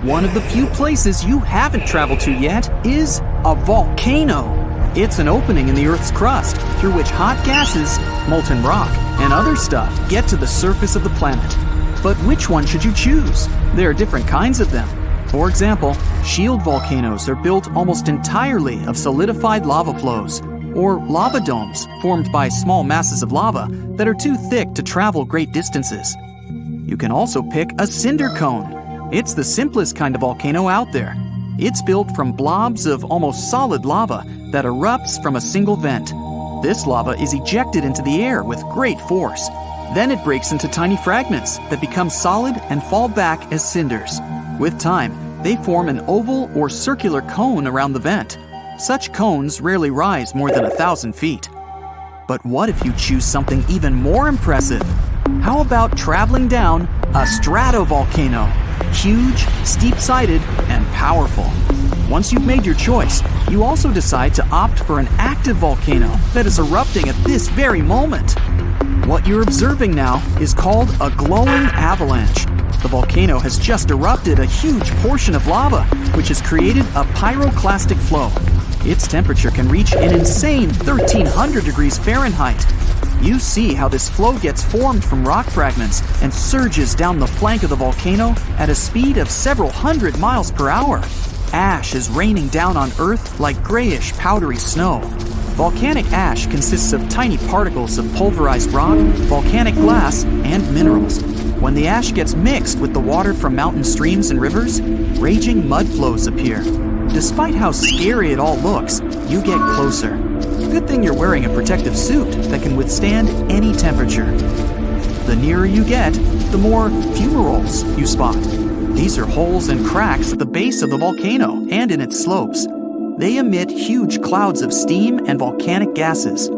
One of the few places you haven't traveled to yet is a volcano. It's an opening in the Earth's crust through which hot gases, molten rock, and other stuff get to the surface of the planet. But which one should you choose? There are different kinds of them. For example, shield volcanoes are built almost entirely of solidified lava flows, or lava domes formed by small masses of lava that are too thick to travel great distances. You can also pick a cinder cone. It's the simplest kind of volcano out there. It's built from blobs of almost solid lava that erupts from a single vent. This lava is ejected into the air with great force. Then it breaks into tiny fragments that become solid and fall back as cinders. With time, they form an oval or circular cone around the vent. Such cones rarely rise more than 1,000 feet. But what if you choose something even more impressive? How about traveling down a stratovolcano? Huge, steep-sided, and powerful. Once you've made your choice, you also decide to opt for an active volcano that is erupting at this very moment. What you're observing now is called a glowing avalanche. The volcano has just erupted a huge portion of lava, which has created a pyroclastic flow. Its temperature can reach an insane 1,300 degrees Fahrenheit. You see how this flow gets formed from rock fragments and surges down the flank of the volcano at a speed of several hundred miles per hour. Ash is raining down on Earth like grayish, powdery snow. Volcanic ash consists of tiny particles of pulverized rock, volcanic glass, and minerals. When the ash gets mixed with the water from mountain streams and rivers, raging mud flows appear. Despite how scary it all looks, you get closer. Good thing you're wearing a protective suit that can withstand any temperature. The nearer you get, the more fumaroles you spot. These are holes and cracks at the base of the volcano and in its slopes. They emit huge clouds of steam and volcanic gases,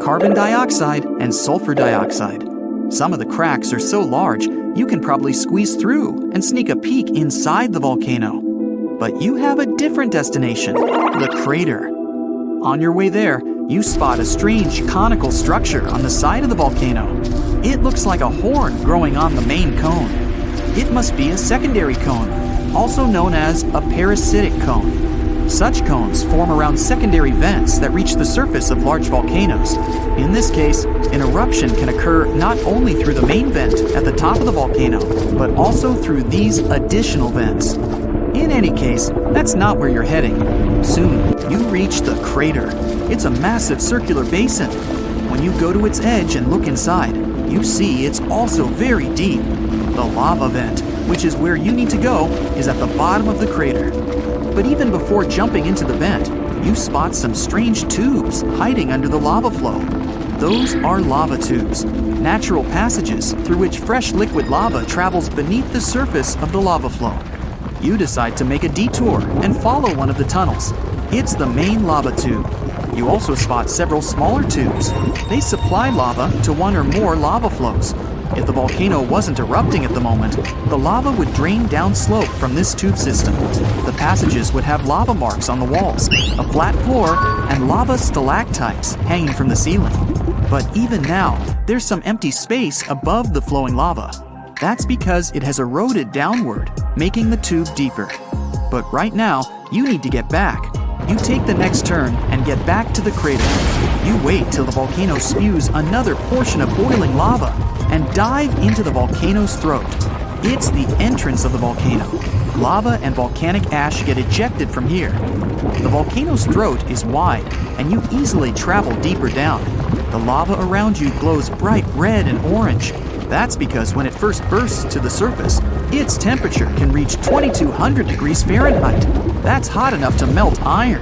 carbon dioxide and sulfur dioxide. Some of the cracks are so large, you can probably squeeze through and sneak a peek inside the volcano. But you have a different destination, the crater. On your way there, you spot a strange conical structure on the side of the volcano. It looks like a horn growing on the main cone. It must be a secondary cone, also known as a parasitic cone. Such cones form around secondary vents that reach the surface of large volcanoes. In this case, an eruption can occur not only through the main vent at the top of the volcano, but also through these additional vents. In any case, that's not where you're heading. Soon, you reach the crater. It's a massive circular basin. When you go to its edge and look inside, you see it's also very deep. The lava vent, which is where you need to go, is at the bottom of the crater. But even before jumping into the vent, you spot some strange tubes hiding under the lava flow. Those are lava tubes, natural passages through which fresh liquid lava travels beneath the surface of the lava flow. You decide to make a detour and follow one of the tunnels. It's the main lava tube. You also spot several smaller tubes. They supply lava to one or more lava flows. If the volcano wasn't erupting at the moment, the lava would drain downslope from this tube system. The passages would have lava marks on the walls, a flat floor, and lava stalactites hanging from the ceiling. But even now, there's some empty space above the flowing lava. That's because it has eroded downward, making the tube deeper. But right now, you need to get back. You take the next turn and get back to the crater. You wait till the volcano spews another portion of boiling lava and dive into the volcano's throat. It's the entrance of the volcano. Lava and volcanic ash get ejected from here. The volcano's throat is wide, and you easily travel deeper down. The lava around you glows bright red and orange. That's because when it first bursts to the surface, its temperature can reach 2,200 degrees Fahrenheit. That's hot enough to melt iron.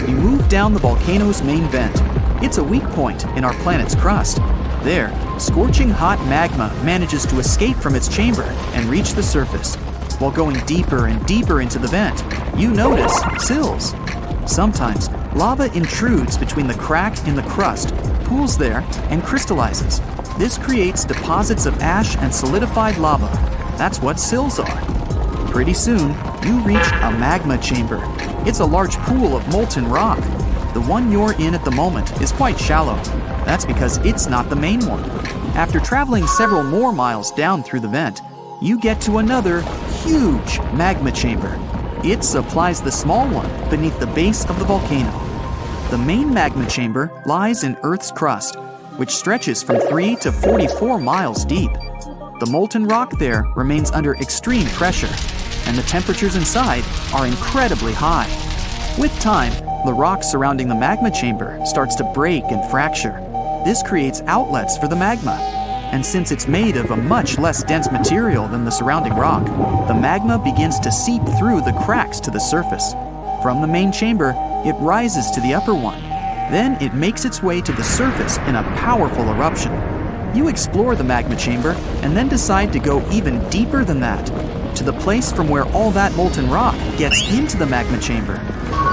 You move down the volcano's main vent. It's a weak point in our planet's crust. There, scorching hot magma manages to escape from its chamber and reach the surface. While going deeper and deeper into the vent, you notice sills. Sometimes, lava intrudes between the crack in the crust, pools there, and crystallizes. This creates deposits of ash and solidified lava. That's what sills are. Pretty soon, you reach a magma chamber. It's a large pool of molten rock. The one you're in at the moment is quite shallow. That's because it's not the main one. After traveling several more miles down through the vent, you get to another huge magma chamber. It supplies the small one beneath the base of the volcano. The main magma chamber lies in Earth's crust, which stretches from 3 to 44 miles deep. The molten rock there remains under extreme pressure, and the temperatures inside are incredibly high. With time, the rock surrounding the magma chamber starts to break and fracture. This creates outlets for the magma, and since it's made of a much less dense material than the surrounding rock, the magma begins to seep through the cracks to the surface. From the main chamber, it rises to the upper one. Then it makes its way to the surface in a powerful eruption. You explore the magma chamber and then decide to go even deeper than that, to the place from where all that molten rock gets into the magma chamber.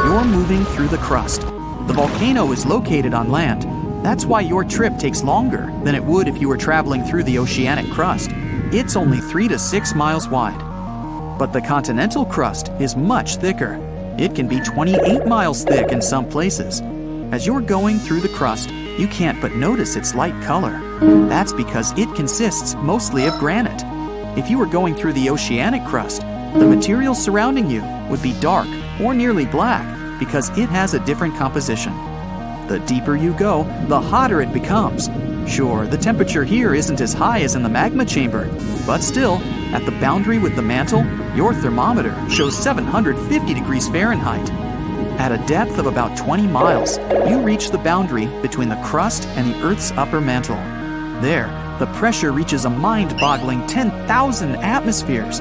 You're moving through the crust. The volcano is located on land. That's why your trip takes longer than it would if you were traveling through the oceanic crust. It's only 3 to 6 miles wide. But the continental crust is much thicker. It can be 28 miles thick in some places. As you're going through the crust, you can't but notice its light color. That's because it consists mostly of granite. If you were going through the oceanic crust, the material surrounding you would be dark or nearly black because it has a different composition. The deeper you go, the hotter it becomes. Sure, the temperature here isn't as high as in the magma chamber, but still, at the boundary with the mantle, your thermometer shows 750 degrees Fahrenheit. At a depth of about 20 miles, you reach the boundary between the crust and the Earth's upper mantle. There, the pressure reaches a mind-boggling 10,000 atmospheres.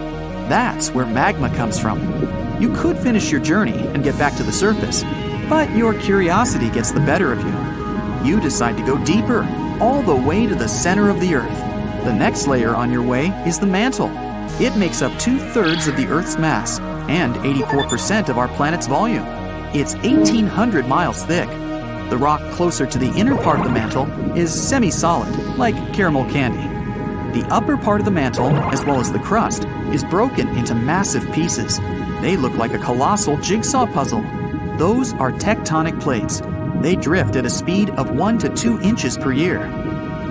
That's where magma comes from. You could finish your journey and get back to the surface, but your curiosity gets the better of you. You decide to go deeper, all the way to the center of the Earth. The next layer on your way is the mantle. It makes up 2/3 of the Earth's mass and 84% of our planet's volume. It's 1,800 miles thick. The rock closer to the inner part of the mantle is semi-solid, like caramel candy. The upper part of the mantle, as well as the crust, is broken into massive pieces. They look like a colossal jigsaw puzzle. Those are tectonic plates. They drift at a speed of 1 to 2 inches per year.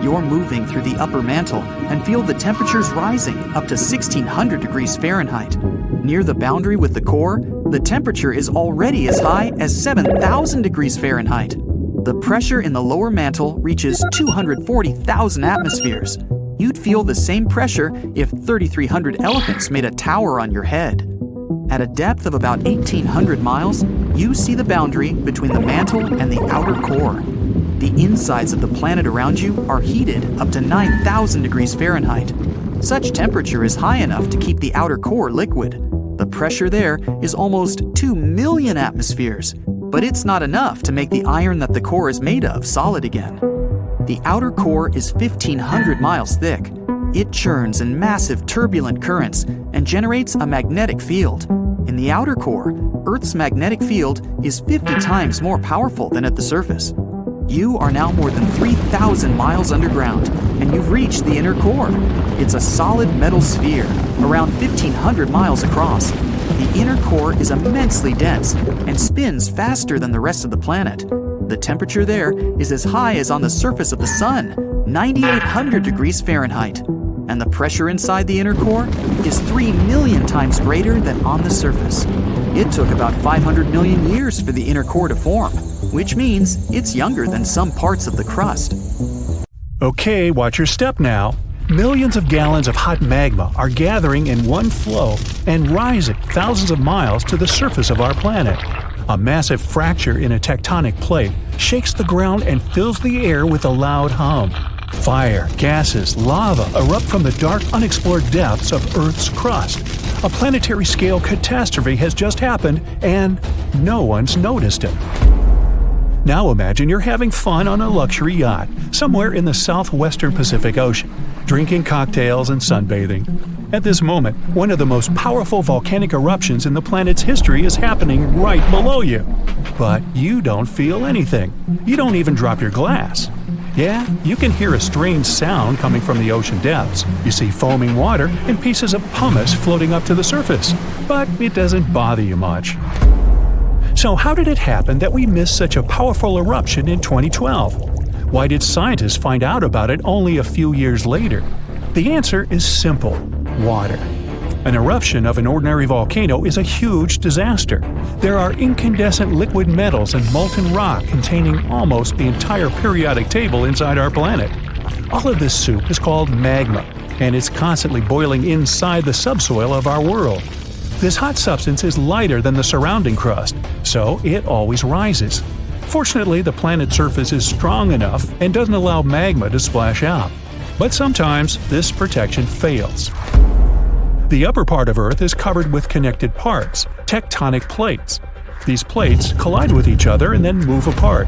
You're moving through the upper mantle and feel the temperatures rising up to 1,600 degrees Fahrenheit. Near the boundary with the core, the temperature is already as high as 7,000 degrees Fahrenheit. The pressure in the lower mantle reaches 240,000 atmospheres. You'd feel the same pressure if 3,300 elephants made a tower on your head. At a depth of about 1,800 miles, you see the boundary between the mantle and the outer core. The insides of the planet around you are heated up to 9,000 degrees Fahrenheit. Such temperature is high enough to keep the outer core liquid. The pressure there is almost 2 million atmospheres, but it's not enough to make the iron that the core is made of solid again. The outer core is 1,500 miles thick. It churns in massive turbulent currents and generates a magnetic field. In the outer core, Earth's magnetic field is 50 times more powerful than at the surface. You are now more than 3,000 miles underground, and you've reached the inner core. It's a solid metal sphere, around 1,500 miles across. The inner core is immensely dense and spins faster than the rest of the planet. The temperature there is as high as on the surface of the sun, 9,800 degrees Fahrenheit. And the pressure inside the inner core is 3 million times greater than on the surface. It took about 500 million years for the inner core to form, which means it's younger than some parts of the crust. Okay, watch your step now. Millions of gallons of hot magma are gathering in one flow and rising thousands of miles to the surface of our planet. A massive fracture in a tectonic plate shakes the ground and fills the air with a loud hum. Fire, gases, lava erupt from the dark, unexplored depths of Earth's crust. A planetary-scale catastrophe has just happened, and no one's noticed it. Now imagine you're having fun on a luxury yacht somewhere in the southwestern Pacific Ocean, drinking cocktails and sunbathing. At this moment, one of the most powerful volcanic eruptions in the planet's history is happening right below you. But you don't feel anything. You don't even drop your glass. Yeah, you can hear a strange sound coming from the ocean depths. You see foaming water and pieces of pumice floating up to the surface. But it doesn't bother you much. So how did it happen that we missed such a powerful eruption in 2012? Why did scientists find out about it only a few years later? The answer is simple. water. An eruption of an ordinary volcano is a huge disaster. There are incandescent liquid metals and molten rock containing almost the entire periodic table inside our planet. All of this soup is called magma, and it's constantly boiling inside the subsoil of our world. This hot substance is lighter than the surrounding crust, so it always rises. Fortunately, the planet's surface is strong enough and doesn't allow magma to splash out. But sometimes this protection fails. The upper part of Earth is covered with connected parts, tectonic plates. These plates collide with each other and then move apart.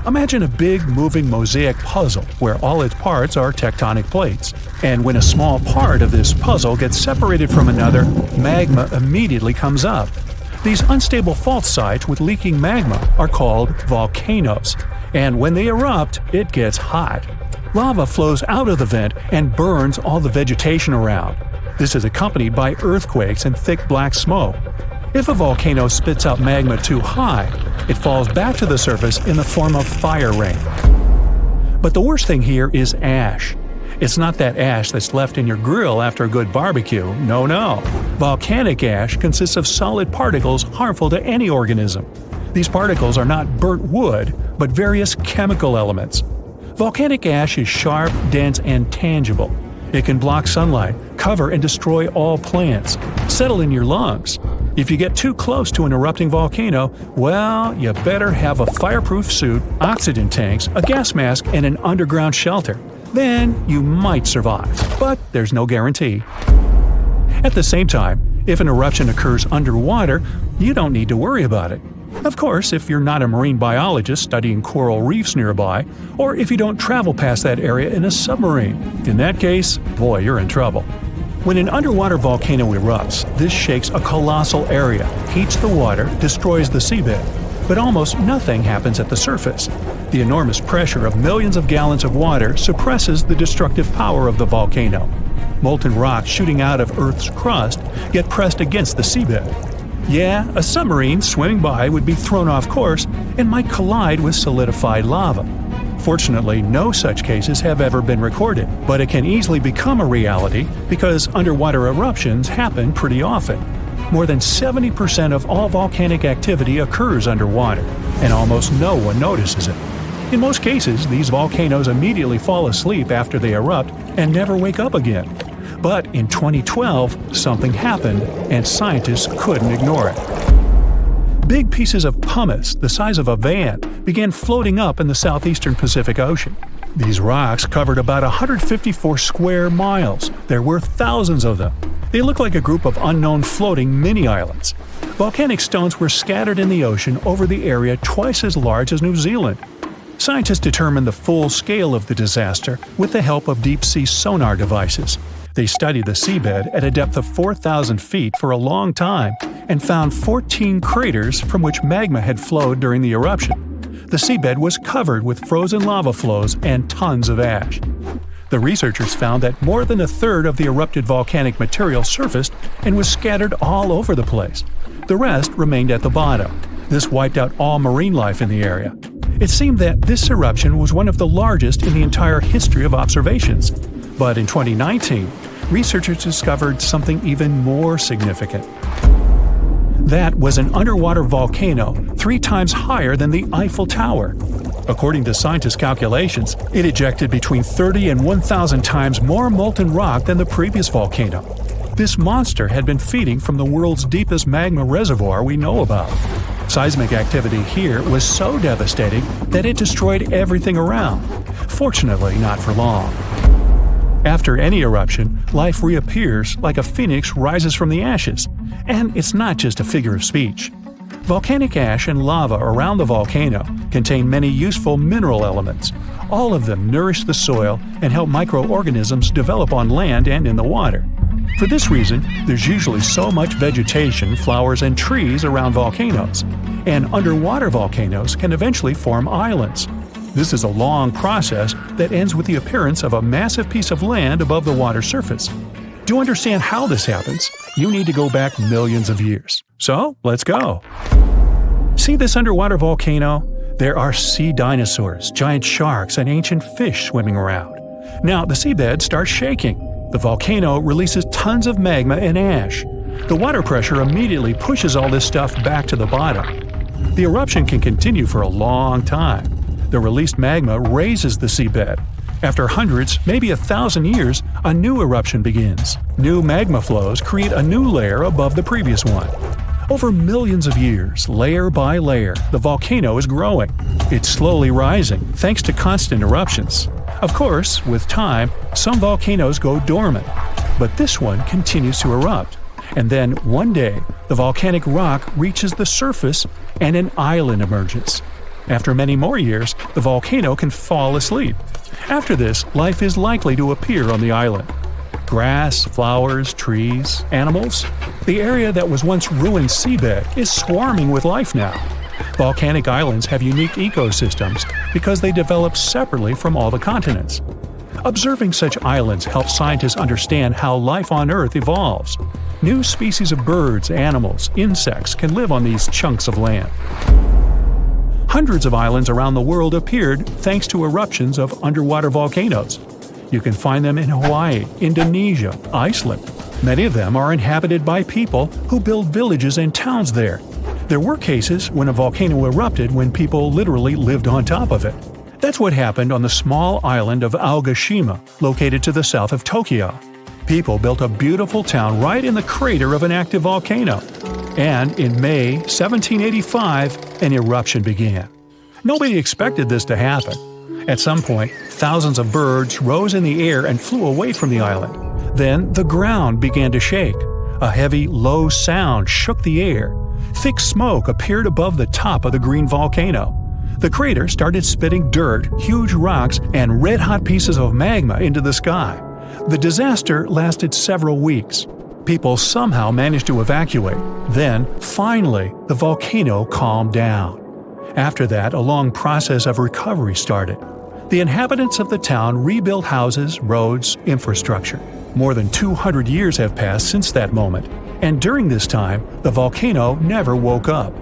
Imagine a big moving mosaic puzzle where all its parts are tectonic plates. And when a small part of this puzzle gets separated from another, magma immediately comes up. These unstable fault sites with leaking magma are called volcanoes. And when they erupt, it gets hot. Lava flows out of the vent and burns all the vegetation around. This is accompanied by earthquakes and thick black smoke. If a volcano spits out magma too high, it falls back to the surface in the form of fire rain. But the worst thing here is ash. It's not that ash that's left in your grill after a good barbecue, no. Volcanic ash consists of solid particles harmful to any organism. These particles are not burnt wood, but various chemical elements. Volcanic ash is sharp, dense, and tangible. It can block sunlight, cover and destroy all plants, settle in your lungs. If you get too close to an erupting volcano, well, you better have a fireproof suit, oxygen tanks, a gas mask, and an underground shelter. Then you might survive, but there's no guarantee. At the same time, if an eruption occurs underwater, you don't need to worry about it. Of course, if you're not a marine biologist studying coral reefs nearby, or if you don't travel past that area in a submarine. In that case, boy, you're in trouble. When an underwater volcano erupts, this shakes a colossal area, heats the water, destroys the seabed. But almost nothing happens at the surface. The enormous pressure of millions of gallons of water suppresses the destructive power of the volcano. Molten rocks shooting out of Earth's crust get pressed against the seabed. Yeah, a submarine swimming by would be thrown off course and might collide with solidified lava. Fortunately, no such cases have ever been recorded, but it can easily become a reality because underwater eruptions happen pretty often. More than 70% of all volcanic activity occurs underwater, and almost no one notices it. In most cases, these volcanoes immediately fall asleep after they erupt and never wake up again. But in 2012, something happened, and scientists couldn't ignore it. Big pieces of pumice, the size of a van, began floating up in the southeastern Pacific Ocean. These rocks covered about 154 square miles. There were thousands of them. They looked like a group of unknown floating mini-islands. Volcanic stones were scattered in the ocean over the area twice as large as New Zealand. Scientists determined the full scale of the disaster with the help of deep-sea sonar devices. They studied the seabed at a depth of 4,000 feet for a long time and found 14 craters from which magma had flowed during the eruption. The seabed was covered with frozen lava flows and tons of ash. The researchers found that more than a third of the erupted volcanic material surfaced and was scattered all over the place. The rest remained at the bottom. This wiped out all marine life in the area. It seemed that this eruption was one of the largest in the entire history of observations. But in 2019, researchers discovered something even more significant. That was an underwater volcano 3 times higher than the Eiffel Tower. According to scientists' calculations, it ejected between 30 and 1,000 times more molten rock than the previous volcano. This monster had been feeding from the world's deepest magma reservoir we know about. Seismic activity here was so devastating that it destroyed everything around. Fortunately, not for long. After any eruption, life reappears like a phoenix rises from the ashes. And it's not just a figure of speech. Volcanic ash and lava around the volcano contain many useful mineral elements. All of them nourish the soil and help microorganisms develop on land and in the water. For this reason, there's usually so much vegetation, flowers, and trees around volcanoes. And underwater volcanoes can eventually form islands. This is a long process that ends with the appearance of a massive piece of land above the water surface. To understand how this happens, you need to go back millions of years. So, let's go. See this underwater volcano? There are sea dinosaurs, giant sharks, and ancient fish swimming around. Now, the seabed starts shaking. The volcano releases tons of magma and ash. The water pressure immediately pushes all this stuff back to the bottom. The eruption can continue for a long time. The released magma raises the seabed. After hundreds, maybe 1,000 years, a new eruption begins. New magma flows create a new layer above the previous one. Over millions of years, layer by layer, the volcano is growing. It's slowly rising, thanks to constant eruptions. Of course, with time, some volcanoes go dormant, but this one continues to erupt. And then, one day, the volcanic rock reaches the surface and an island emerges. After many more years, the volcano can fall asleep. After this, life is likely to appear on the island. Grass, flowers, trees, animals. The area that was once ruined seabed is swarming with life now. Volcanic islands have unique ecosystems because they develop separately from all the continents. Observing such islands helps scientists understand how life on Earth evolves. New species of birds, animals, insects can live on these chunks of land. Hundreds of islands around the world appeared thanks to eruptions of underwater volcanoes. You can find them in Hawaii, Indonesia, Iceland. Many of them are inhabited by people who build villages and towns there. There were cases when a volcano erupted when people literally lived on top of it. That's what happened on the small island of Aogashima, located to the south of Tokyo. People built a beautiful town right in the crater of an active volcano. And in May 1785, an eruption began. Nobody expected this to happen. At some point, thousands of birds rose in the air and flew away from the island. Then the ground began to shake. A heavy, low sound shook the air. Thick smoke appeared above the top of the green volcano. The crater started spitting dirt, huge rocks, and red-hot pieces of magma into the sky. The disaster lasted several weeks. People somehow managed to evacuate. Then, finally, the volcano calmed down. After that, a long process of recovery started. The inhabitants of the town rebuilt houses, roads, infrastructure. More than 200 years have passed since that moment, and during this time, the volcano never woke up.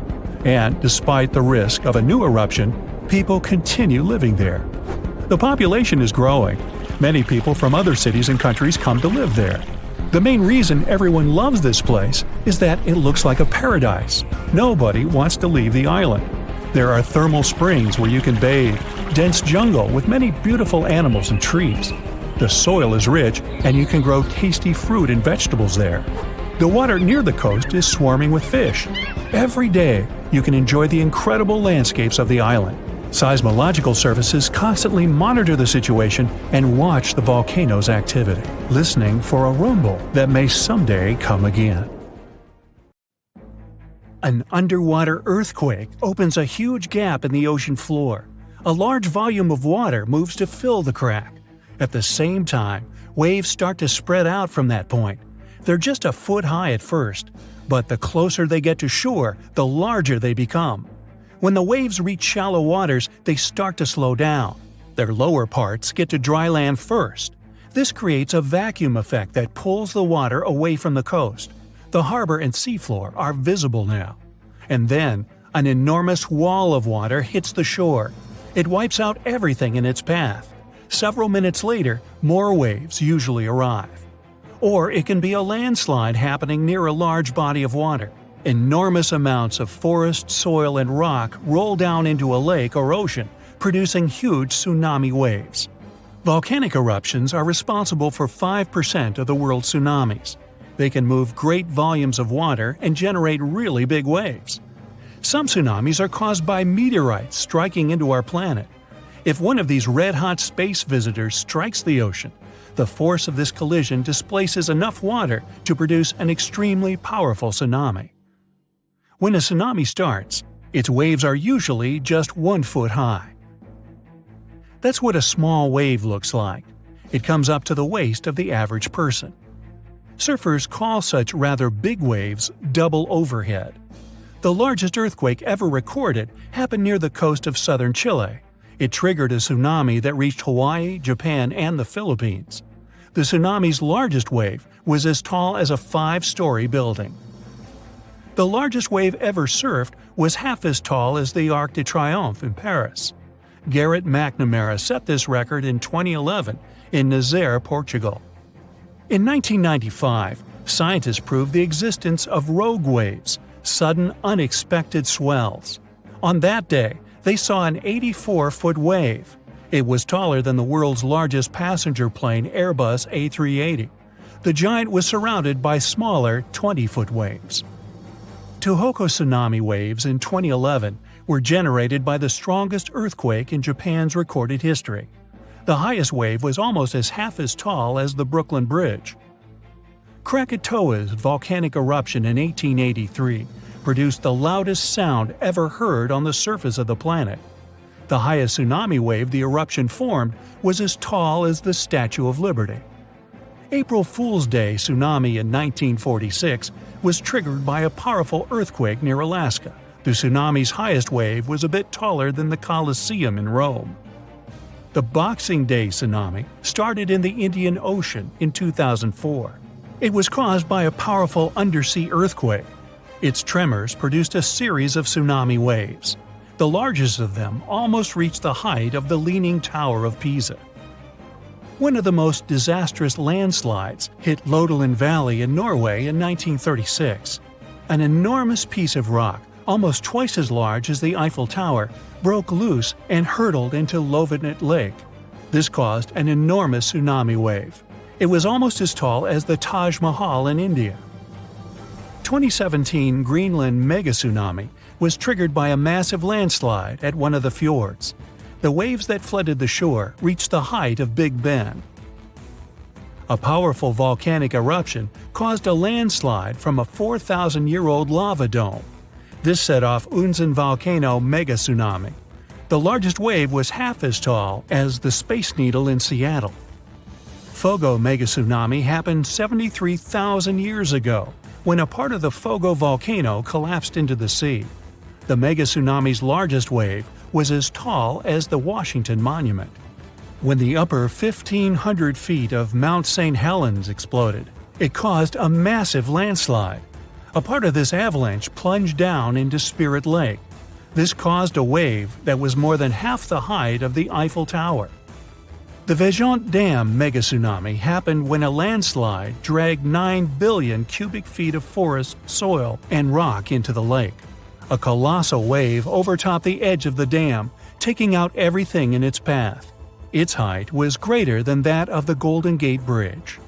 And despite the risk of a new eruption, people continue living there. The population is growing. Many people from other cities and countries come to live there. The main reason everyone loves this place is that it looks like a paradise. Nobody wants to leave the island. There are thermal springs where you can bathe, dense jungle with many beautiful animals and trees. The soil is rich, and you can grow tasty fruit and vegetables there. The water near the coast is swarming with fish. Every day, you can enjoy the incredible landscapes of the island. Seismological services constantly monitor the situation and watch the volcano's activity, listening for a rumble that may someday come again. An underwater earthquake opens a huge gap in the ocean floor. A large volume of water moves to fill the crack. At the same time, waves start to spread out from that point. They're just a foot high at first, but the closer they get to shore, the larger they become. When the waves reach shallow waters, they start to slow down. Their lower parts get to dry land first. This creates a vacuum effect that pulls the water away from the coast. The harbor and seafloor are visible now. And then, an enormous wall of water hits the shore. It wipes out everything in its path. Several minutes later, more waves usually arrive. Or it can be a landslide happening near a large body of water. Enormous amounts of forest, soil, and rock roll down into a lake or ocean, producing huge tsunami waves. Volcanic eruptions are responsible for 5% of the world's tsunamis. They can move great volumes of water and generate really big waves. Some tsunamis are caused by meteorites striking into our planet. If one of these red-hot space visitors strikes the ocean, the force of this collision displaces enough water to produce an extremely powerful tsunami. When a tsunami starts, its waves are usually just 1 foot high. That's what a small wave looks like. It comes up to the waist of the average person. Surfers call such rather big waves double overhead. The largest earthquake ever recorded happened near the coast of southern Chile. It triggered a tsunami that reached Hawaii, Japan, and the Philippines. The tsunami's largest wave was as tall as a 5-story building. The largest wave ever surfed was half as tall as the Arc de Triomphe in Paris. Garrett McNamara set this record in 2011 in Nazaré, Portugal. In 1995, scientists proved the existence of rogue waves, sudden unexpected swells. On that day, they saw an 84-foot wave. It was taller than the world's largest passenger plane Airbus A380. The giant was surrounded by smaller 20-foot waves. Tohoku tsunami waves in 2011 were generated by the strongest earthquake in Japan's recorded history. The highest wave was almost half as tall as the Brooklyn Bridge. Krakatoa's volcanic eruption in 1883 produced the loudest sound ever heard on the surface of the planet. The highest tsunami wave the eruption formed was as tall as the Statue of Liberty. April Fool's Day tsunami in 1946 was triggered by a powerful earthquake near Alaska. The tsunami's highest wave was a bit taller than the Colosseum in Rome. The Boxing Day tsunami started in the Indian Ocean in 2004. It was caused by a powerful undersea earthquake. Its tremors produced a series of tsunami waves. The largest of them almost reached the height of the Leaning Tower of Pisa. One of the most disastrous landslides hit Lodeland Valley in Norway in 1936. An enormous piece of rock, almost twice as large as the Eiffel Tower, broke loose and hurtled into Lofoten Lake. This caused an enormous tsunami wave. It was almost as tall as the Taj Mahal in India. 2017 Greenland megatsunami was triggered by a massive landslide at one of the fjords. The waves that flooded the shore reached the height of Big Ben. A powerful volcanic eruption caused a landslide from a 4,000-year-old lava dome. This set off Unzen Volcano megatsunami. The largest wave was half as tall as the Space Needle in Seattle. Fogo megatsunami happened 73,000 years ago, when a part of the Fogo volcano collapsed into the sea. The megatsunami's largest wave was as tall as the Washington Monument. When the upper 1,500 feet of Mount St. Helens exploded, it caused a massive landslide. A part of this avalanche plunged down into Spirit Lake. This caused a wave that was more than half the height of the Eiffel Tower. The Vejont Dam megatsunami happened when a landslide dragged 9 billion cubic feet of forest, soil, and rock into the lake. A colossal wave overtopped the edge of the dam, taking out everything in its path. Its height was greater than that of the Golden Gate Bridge.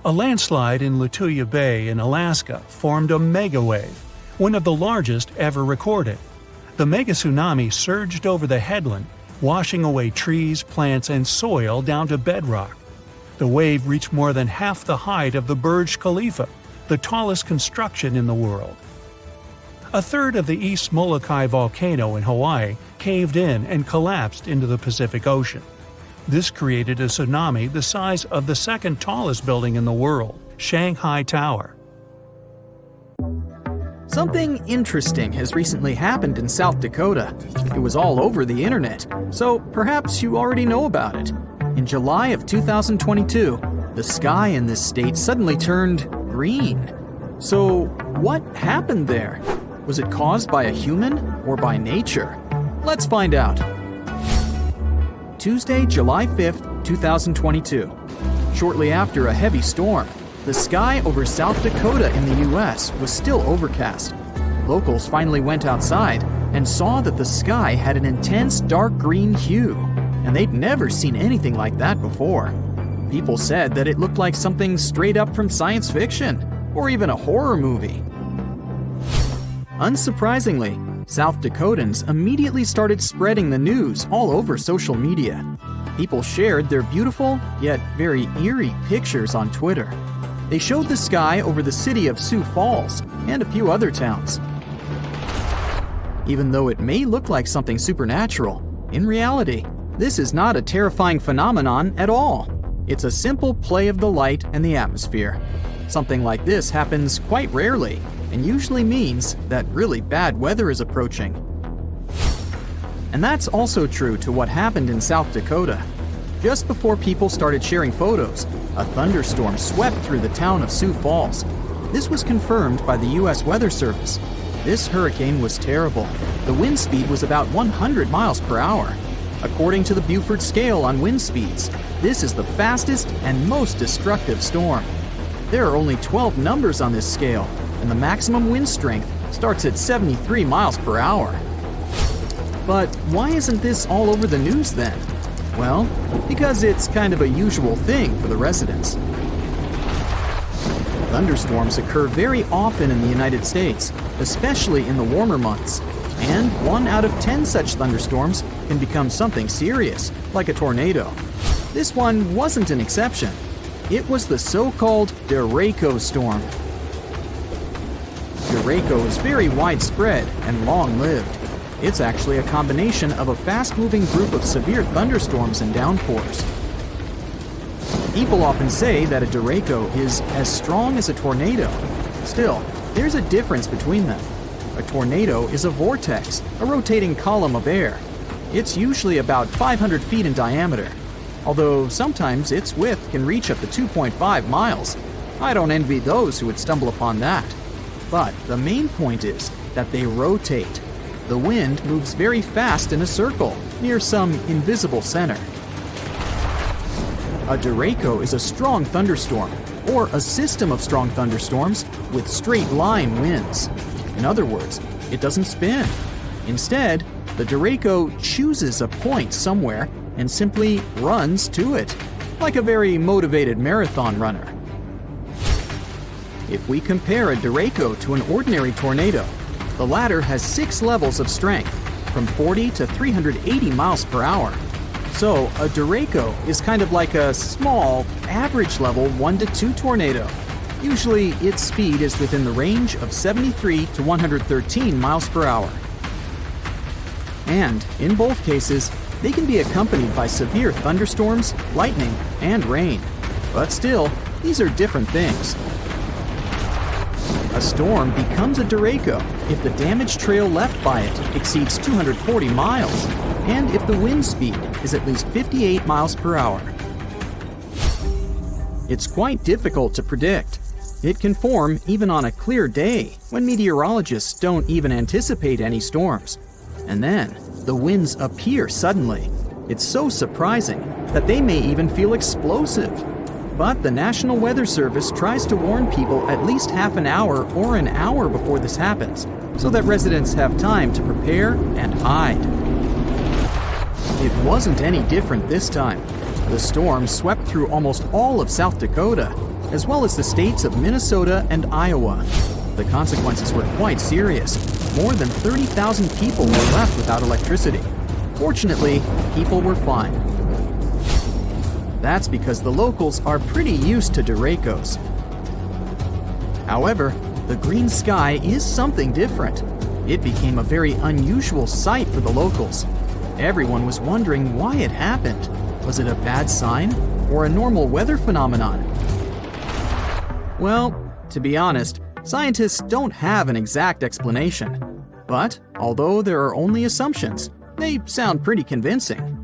A landslide in Lituya Bay in Alaska formed a megawave, one of the largest ever recorded. The megatsunami surged over the headland, washing away trees, plants, and soil down to bedrock. The wave reached more than half the height of the Burj Khalifa, the tallest construction in the world. A third of the East Molokai volcano in Hawaii caved in and collapsed into the Pacific Ocean. This created a tsunami the size of the second tallest building in the world, Shanghai Tower. Something interesting has recently happened in South Dakota. It was all over the internet, so perhaps you already know about it. In July of 2022, the sky in this state suddenly turned green. So, what happened there? Was it caused by a human or by nature? Let's find out. Tuesday, July 5th, 2022. Shortly after a heavy storm, the sky over South Dakota in the U.S. was still overcast. Locals finally went outside and saw that the sky had an intense dark green hue, and they'd never seen anything like that before. People said that it looked like something straight up from science fiction, or even a horror movie. Unsurprisingly, South Dakotans immediately started spreading the news all over social media. People shared their beautiful, yet very eerie pictures on Twitter. They showed the sky over the city of Sioux Falls and a few other towns. Even though it may look like something supernatural, in reality, this is not a terrifying phenomenon at all. It's a simple play of the light and the atmosphere. Something like this happens quite rarely, and usually means that really bad weather is approaching. And that's also true to what happened in South Dakota. Just before people started sharing photos, a thunderstorm swept through the town of Sioux Falls. This was confirmed by the U.S. Weather Service. This hurricane was terrible. The wind speed was about 100 miles per hour. According to the Beaufort scale on wind speeds, this is the fastest and most destructive storm. There are only 12 numbers on this scale, and the maximum wind strength starts at 73 miles per hour. But why isn't this all over the news then? Well, because it's kind of a usual thing for the residents. Thunderstorms occur very often in the United States, especially in the warmer months. And 1 out of 10 such thunderstorms can become something serious, like a tornado. This one wasn't an exception. It was the so-called Geological storm. Geological is very widespread and long-lived. It's actually a combination of a fast-moving group of severe thunderstorms and downpours. People often say that a derecho is as strong as a tornado. Still, there's a difference between them. A tornado is a vortex, a rotating column of air. It's usually about 500 feet in diameter, although sometimes its width can reach up to 2.5 miles. I don't envy those who would stumble upon that. But the main point is that they rotate. The wind moves very fast in a circle, near some invisible center. A derecho is a strong thunderstorm, or a system of strong thunderstorms with straight-line winds. In other words, it doesn't spin. Instead, the derecho chooses a point somewhere and simply runs to it, like a very motivated marathon runner. If we compare a derecho to an ordinary tornado, the latter has 6 levels of strength, from 40 to 380 miles per hour. So a derecho is kind of like a small, average level 1 to 2 tornado. Usually its speed is within the range of 73 to 113 miles per hour. And in both cases, they can be accompanied by severe thunderstorms, lightning, and rain. But still, these are different things. A storm becomes a derecho if the damage trail left by it exceeds 240 miles, and if the wind speed is at least 58 miles per hour. It's quite difficult to predict. It can form even on a clear day, when meteorologists don't even anticipate any storms. And then, the winds appear suddenly. It's so surprising that they may even feel explosive. But the National Weather Service tries to warn people at least half an hour or an hour before this happens, so that residents have time to prepare and hide. It wasn't any different this time. The storm swept through almost all of South Dakota, as well as the states of Minnesota and Iowa. The consequences were quite serious. More than 30,000 people were left without electricity. Fortunately, people were fine. That's because the locals are pretty used to derechos. However, the green sky is something different. It became a very unusual sight for the locals. Everyone was wondering why it happened. Was it a bad sign or a normal weather phenomenon? Well, to be honest, scientists don't have an exact explanation. But although there are only assumptions, they sound pretty convincing.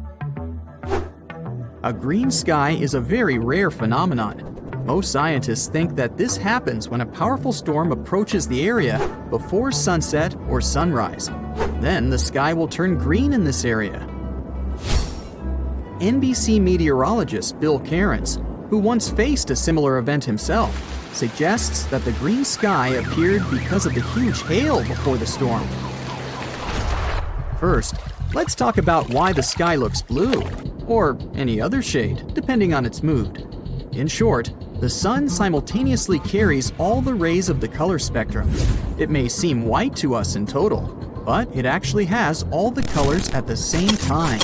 A green sky is a very rare phenomenon. Most scientists think that this happens when a powerful storm approaches the area before sunset or sunrise. Then the sky will turn green in this area. NBC meteorologist Bill Cairns, who once faced a similar event himself, suggests that the green sky appeared because of the huge hail before the storm. First, let's talk about why the sky looks blue, or any other shade, depending on its mood. In short, the sun simultaneously carries all the rays of the color spectrum. It may seem white to us in total, but it actually has all the colors at the same time.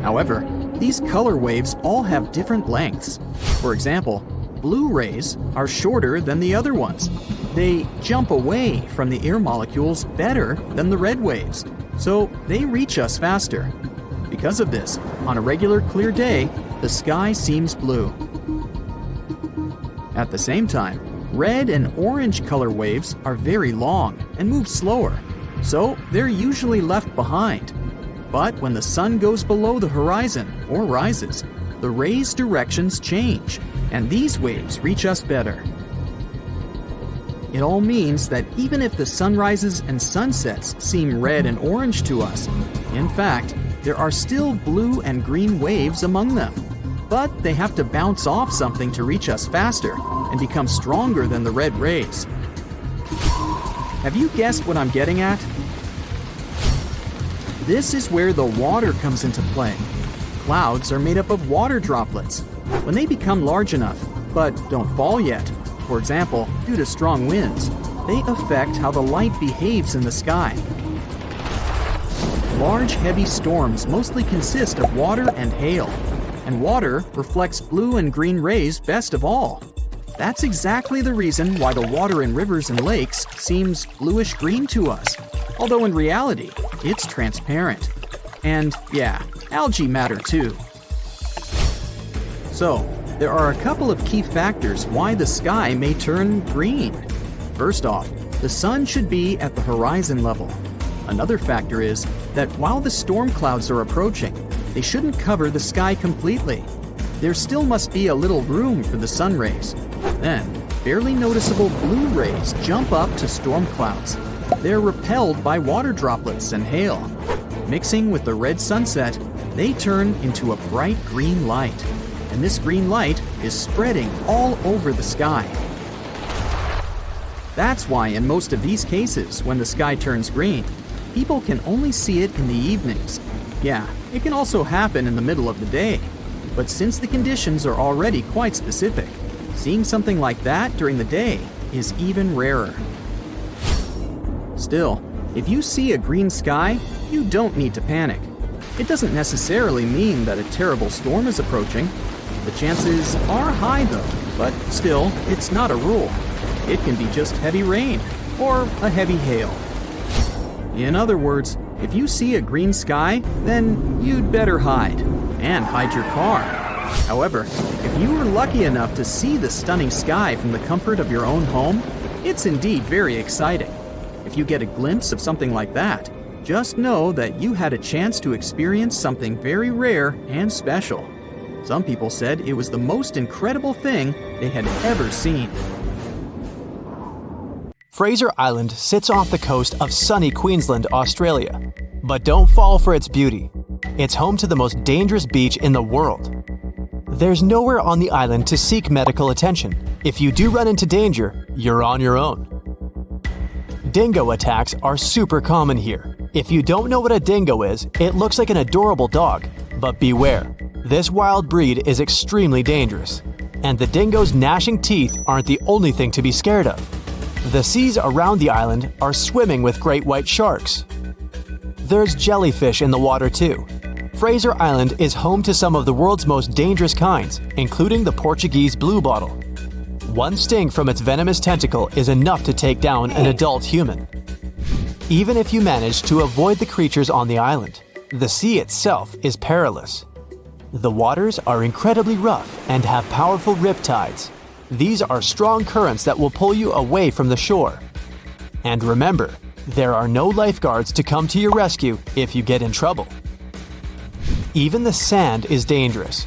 However, these color waves all have different lengths. For example, blue rays are shorter than the other ones. They jump away from the air molecules better than the red waves, so they reach us faster. Because of this, on a regular clear day, the sky seems blue. At the same time, red and orange color waves are very long and move slower, so they're usually left behind. But when the sun goes below the horizon or rises, the rays' directions change, and these waves reach us better. It all means that even if the sunrises and sunsets seem red and orange to us, in fact, there are still blue and green waves among them. But they have to bounce off something to reach us faster and become stronger than the red rays. Have you guessed what I'm getting at? This is where the water comes into play. Clouds are made up of water droplets. When they become large enough, but don't fall yet, for example, due to strong winds, they affect how the light behaves in the sky. Large, heavy storms mostly consist of water and hail, and water reflects blue and green rays best of all. That's exactly the reason why the water in rivers and lakes seems bluish-green to us, although in reality, it's transparent. And yeah, algae matter too. So, there are a couple of key factors why the sky may turn green. First off, the sun should be at the horizon level. Another factor is that while the storm clouds are approaching, they shouldn't cover the sky completely. There still must be a little room for the sun rays. Then, barely noticeable blue rays jump up to storm clouds. They're repelled by water droplets and hail. Mixing with the red sunset, they turn into a bright green light. And this green light is spreading all over the sky. That's why in most of these cases, when the sky turns green, people can only see it in the evenings. Yeah, it can also happen in the middle of the day. But since the conditions are already quite specific, seeing something like that during the day is even rarer. Still, if you see a green sky, you don't need to panic. It doesn't necessarily mean that a terrible storm is approaching. The chances are high though, but still, it's not a rule. It can be just heavy rain or a heavy hail. In other words, if you see a green sky, then you'd better hide, and hide your car. However, if you were lucky enough to see the stunning sky from the comfort of your own home, it's indeed very exciting. If you get a glimpse of something like that, just know that you had a chance to experience something very rare and special. Some people said it was the most incredible thing they had ever seen. Fraser Island sits off the coast of sunny Queensland, Australia. But don't fall for its beauty. It's home to the most dangerous beach in the world. There's nowhere on the island to seek medical attention. If you do run into danger, you're on your own. Dingo attacks are super common here. If you don't know what a dingo is, it looks like an adorable dog. But beware, this wild breed is extremely dangerous. And the dingo's gnashing teeth aren't the only thing to be scared of. The seas around the island are swimming with great white sharks. There's jellyfish in the water too. Fraser Island is home to some of the world's most dangerous kinds, including the Portuguese bluebottle. One sting from its venomous tentacle is enough to take down an adult human. Even if you manage to avoid the creatures on the island, the sea itself is perilous. The waters are incredibly rough and have powerful riptides. These are strong currents that will pull you away from the shore. And remember, there are no lifeguards to come to your rescue if you get in trouble. Even the sand is dangerous.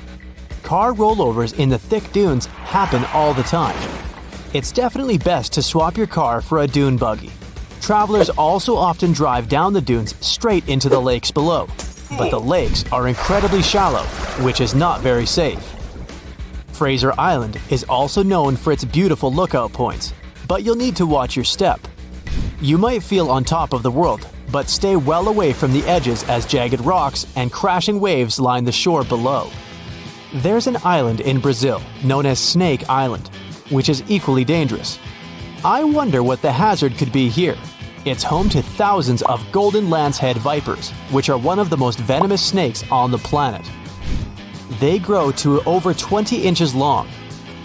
Car rollovers in the thick dunes happen all the time. It's definitely best to swap your car for a dune buggy. Travelers also often drive down the dunes straight into the lakes below, but the lakes are incredibly shallow, which is not very safe. Fraser Island is also known for its beautiful lookout points, but you'll need to watch your step. You might feel on top of the world, but stay well away from the edges as jagged rocks and crashing waves line the shore below. There's an island in Brazil known as Snake Island, which is equally dangerous. I wonder what the hazard could be here. It's home to thousands of golden lancehead vipers, which are one of the most venomous snakes on the planet. They grow to over 20 inches long,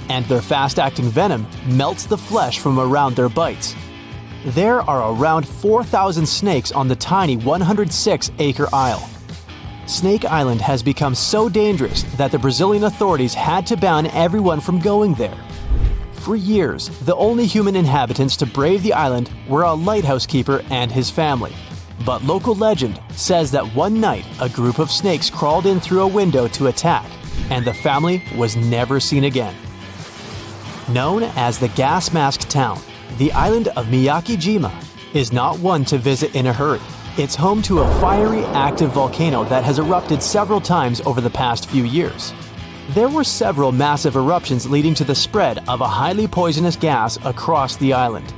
and their fast-acting venom melts the flesh from around their bites. There are around 4,000 snakes on the tiny 106-acre isle. Snake Island has become so dangerous that the Brazilian authorities had to ban everyone from going there. For years, the only human inhabitants to brave the island were a lighthouse keeper and his family. But local legend says that one night a group of snakes crawled in through a window to attack, and the family was never seen again. Known as the Gas Mask Town, The island of Miyakijima is not one to visit in a hurry. It's home to a fiery, active volcano that has erupted several times over the past few years. There were several massive eruptions leading to the spread of a highly poisonous gas across the island.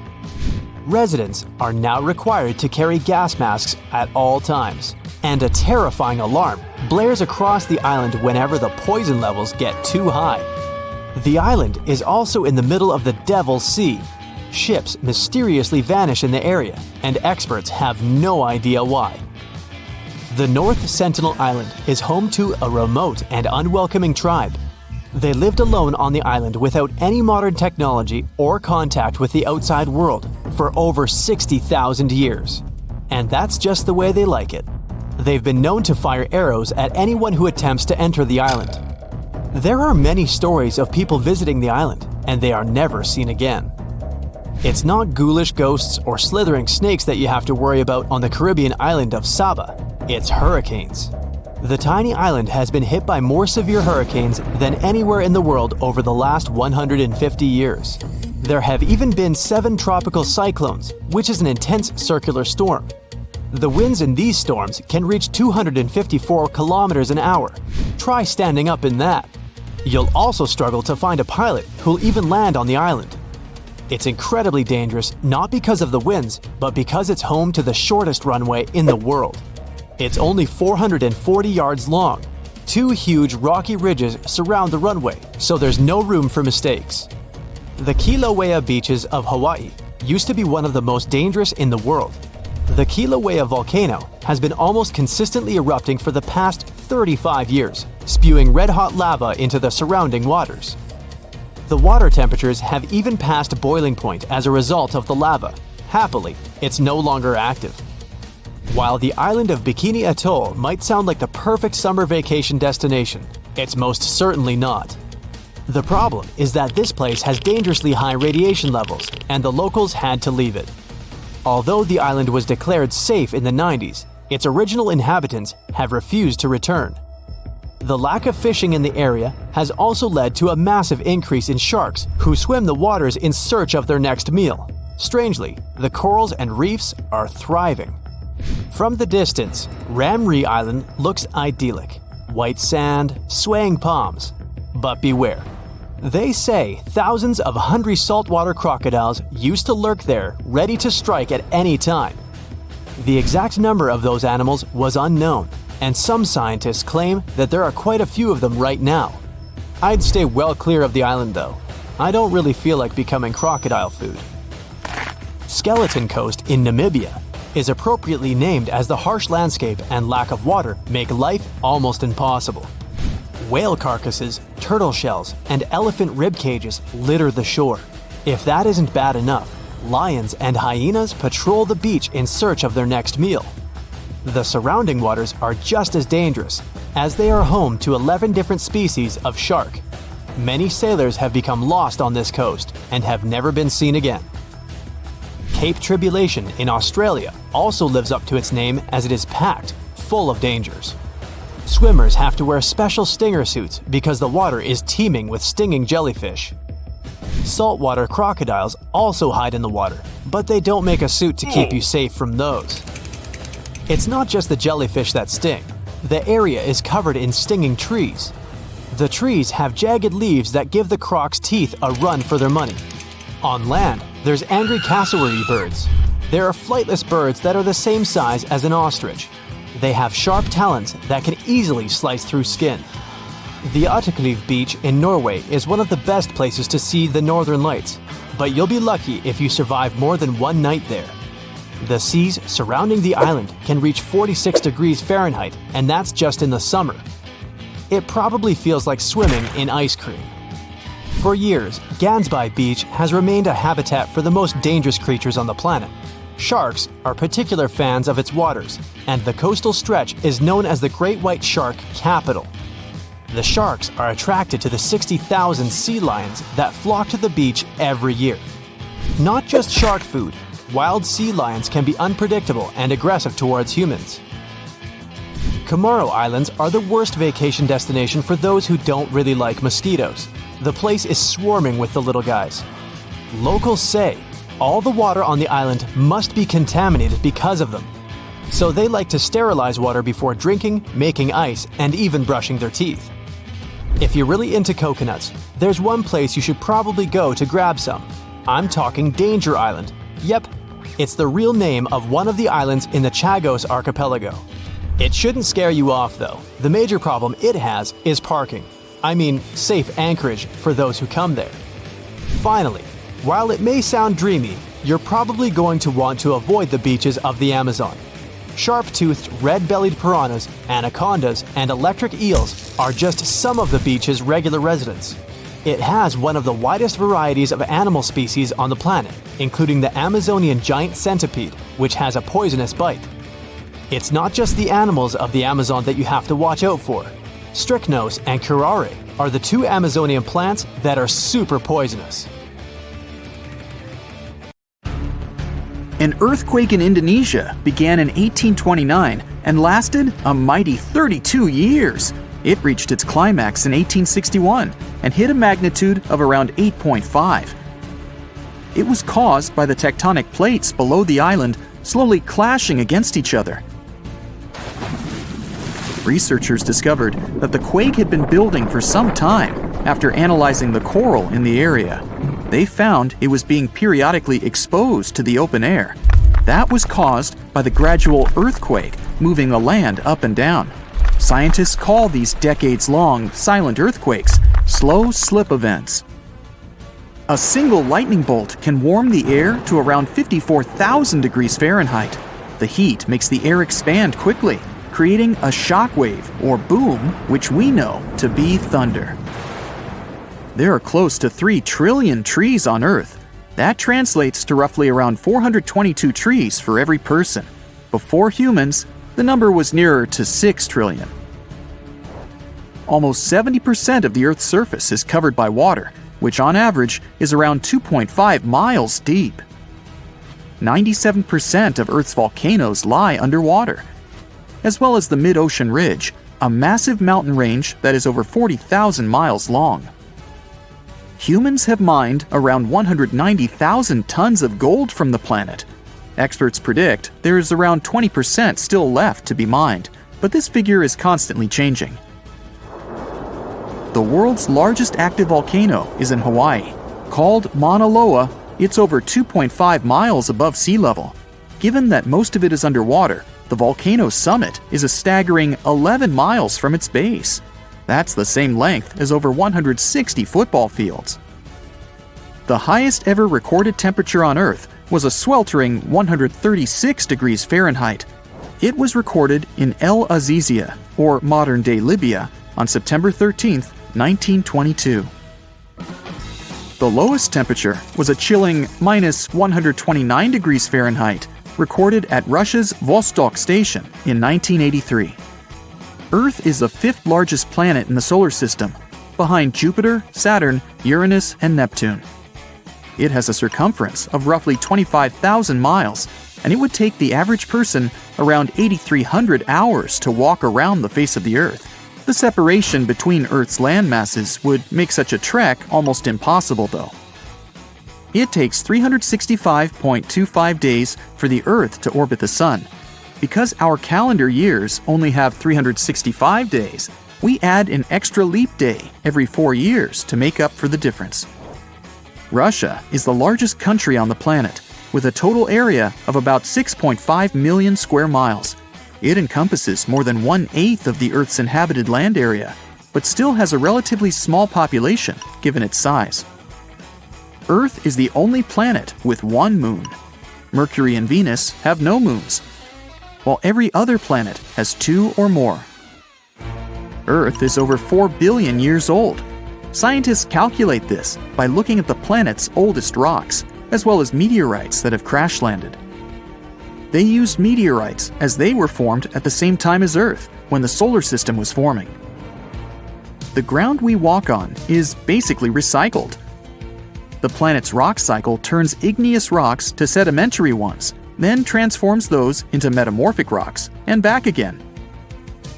Residents are now required to carry gas masks at all times, and a terrifying alarm blares across the island whenever the poison levels get too high. The island is also in the middle of the Devil's Sea. Ships mysteriously vanish in the area, and experts have no idea why. The North Sentinel Island is home to a remote and unwelcoming tribe. They lived alone on the island without any modern technology or contact with the outside world for over 60,000 years. And that's just the way they like it. They've been known to fire arrows at anyone who attempts to enter the island. There are many stories of people visiting the island, and they are never seen again. It's not ghoulish ghosts or slithering snakes that you have to worry about on the Caribbean island of Saba. It's hurricanes. The tiny island has been hit by more severe hurricanes than anywhere in the world over the last 150 years. There have even been 7 tropical cyclones, which is an intense circular storm. The winds in these storms can reach 254 kilometers an hour. Try standing up in that. You'll also struggle to find a pilot who'll even land on the island. It's incredibly dangerous not because of the winds, but because it's home to the shortest runway in the world. It's only 440 yards long. 2 huge rocky ridges surround the runway, so there's no room for mistakes. The Kilauea beaches of Hawaii used to be one of the most dangerous in the world. The Kilauea volcano has been almost consistently erupting for the past 35 years, spewing red-hot lava into the surrounding waters. The water temperatures have even passed boiling point as a result of the lava. Happily, it's no longer active. While the island of Bikini Atoll might sound like the perfect summer vacation destination, it's most certainly not. The problem is that this place has dangerously high radiation levels, and the locals had to leave it. Although the island was declared safe in the 90s, its original inhabitants have refused to return. The lack of fishing in the area has also led to a massive increase in sharks who swim the waters in search of their next meal. Strangely, the corals and reefs are thriving. From the distance, Ramree Island looks idyllic. White sand, swaying palms. But beware. They say thousands of hungry saltwater crocodiles used to lurk there, ready to strike at any time. The exact number of those animals was unknown, and some scientists claim that there are quite a few of them right now. I'd stay well clear of the island though. I don't really feel like becoming crocodile food. Skeleton Coast in Namibia is appropriately named as the harsh landscape and lack of water make life almost impossible. Whale carcasses, turtle shells, and elephant rib cages litter the shore. If that isn't bad enough, lions and hyenas patrol the beach in search of their next meal. The surrounding waters are just as dangerous, as they are home to 11 different species of shark. Many sailors have become lost on this coast and have never been seen again. Cape Tribulation in Australia also lives up to its name as it is packed, full of dangers. Swimmers have to wear special stinger suits because the water is teeming with stinging jellyfish. Saltwater crocodiles also hide in the water, but they don't make a suit to keep you safe from those. It's not just the jellyfish that sting. The area is covered in stinging trees. The trees have jagged leaves that give the crocs' teeth a run for their money. On land, there's angry cassowary birds. There are flightless birds that are the same size as an ostrich. They have sharp talons that can easily slice through skin. The Utterkleiv beach in Norway is one of the best places to see the northern lights, but you'll be lucky if you survive more than one night there. The seas surrounding the island can reach 46 degrees Fahrenheit, and that's just in the summer. It probably feels like swimming in ice cream. For years, Gansby Beach has remained a habitat for the most dangerous creatures on the planet. Sharks are particular fans of its waters, and the coastal stretch is known as the Great White Shark Capital. The sharks are attracted to the 60,000 sea lions that flock to the beach every year. Not just shark food, wild sea lions can be unpredictable and aggressive towards humans. Comoro Islands are the worst vacation destination for those who don't really like mosquitoes. The place is swarming with the little guys. Locals say All the water on the island must be contaminated because of them. So they like to sterilize water before drinking, making ice, and even brushing their teeth. If you're really into coconuts, there's one place you should probably go to grab some. I'm talking Danger Island. Yep, it's the real name of one of the islands in the Chagos archipelago. It shouldn't scare you off though. The major problem it has is parking. I mean, safe anchorage for those who come there. Finally, while it may sound dreamy, you're probably going to want to avoid the beaches of the Amazon. Sharp-toothed red-bellied piranhas, anacondas, and electric eels are just some of the beach's regular residents. It has one of the widest varieties of animal species on the planet, including the Amazonian giant centipede, which has a poisonous bite. It's not just the animals of the Amazon that you have to watch out for. Strychnos and curare are the two Amazonian plants that are super poisonous. An earthquake in Indonesia began in 1829 and lasted a mighty 32 years. It reached its climax in 1861 and hit a magnitude of around 8.5. It was caused by the tectonic plates below the island slowly clashing against each other. Researchers discovered that the quake had been building for some time after analyzing the coral in the area. They found it was being periodically exposed to the open air. That was caused by the gradual earthquake moving the land up and down. Scientists call these decades-long silent earthquakes slow slip events. A single lightning bolt can warm the air to around 54,000 degrees Fahrenheit. The heat makes the air expand quickly, creating a shock wave or boom, which we know to be thunder. There are close to 3 trillion trees on Earth. That translates to roughly around 422 trees for every person. Before humans, the number was nearer to 6 trillion. Almost 70% of the Earth's surface is covered by water, which on average is around 2.5 miles deep. 97% of Earth's volcanoes lie underwater, as well as the mid-ocean ridge, a massive mountain range that is over 40,000 miles long. Humans have mined around 190,000 tons of gold from the planet. Experts predict there is around 20% still left to be mined, but this figure is constantly changing. The world's largest active volcano is in Hawaii. Called Mauna Loa, it's over 2.5 miles above sea level. Given that most of it is underwater, the volcano's summit is a staggering 11 miles from its base. That's the same length as over 160 football fields. The highest ever recorded temperature on Earth was a sweltering 136 degrees Fahrenheit. It was recorded in El Azizia, or modern-day Libya, on September 13, 1922. The lowest temperature was a chilling minus 129 degrees Fahrenheit, recorded at Russia's Vostok station in 1983. Earth is the 5th largest planet in the solar system, behind Jupiter, Saturn, Uranus, and Neptune. It has a circumference of roughly 25,000 miles, and it would take the average person around 8,300 hours to walk around the face of the Earth. The separation between Earth's land masses would make such a trek almost impossible, though. It takes 365.25 days for the Earth to orbit the Sun. Because our calendar years only have 365 days, we add an extra leap day every 4 years to make up for the difference. Russia is the largest country on the planet, with a total area of about 6.5 million square miles. It encompasses more than 1/8 of the Earth's inhabited land area, but still has a relatively small population given its size. Earth is the only planet with one moon. Mercury and Venus have no moons, while every other planet has 2 or more. Earth is over 4 billion years old. Scientists calculate this by looking at the planet's oldest rocks, as well as meteorites that have crash-landed. They used meteorites as they were formed at the same time as Earth, when the solar system was forming. The ground we walk on is basically recycled. The planet's rock cycle turns igneous rocks to sedimentary ones, then transforms those into metamorphic rocks, and back again.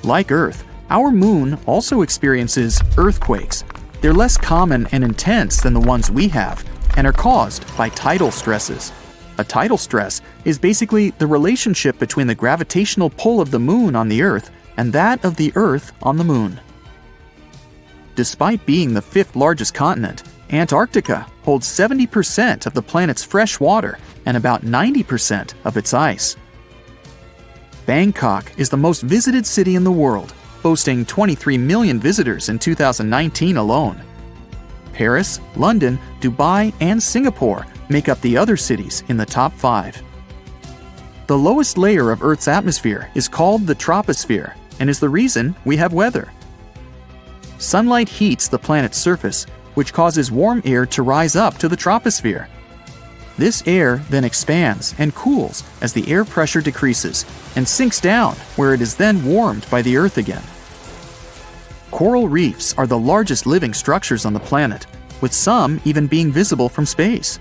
Like Earth, our moon also experiences earthquakes. They're less common and intense than the ones we have, and are caused by tidal stresses. A tidal stress is basically the relationship between the gravitational pull of the moon on the Earth and that of the Earth on the moon. Despite being the 5th largest continent, Antarctica holds 70% of the planet's fresh water and about 90% of its ice. Bangkok is the most visited city in the world, boasting 23 million visitors in 2019 alone. Paris, London, Dubai, and Singapore make up the other cities in the top 5. The lowest layer of Earth's atmosphere is called the troposphere and is the reason we have weather. Sunlight heats the planet's surface, which causes warm air to rise up to the troposphere. This air then expands and cools as the air pressure decreases and sinks down, where it is then warmed by the Earth again. Coral reefs are the largest living structures on the planet, with some even being visible from space.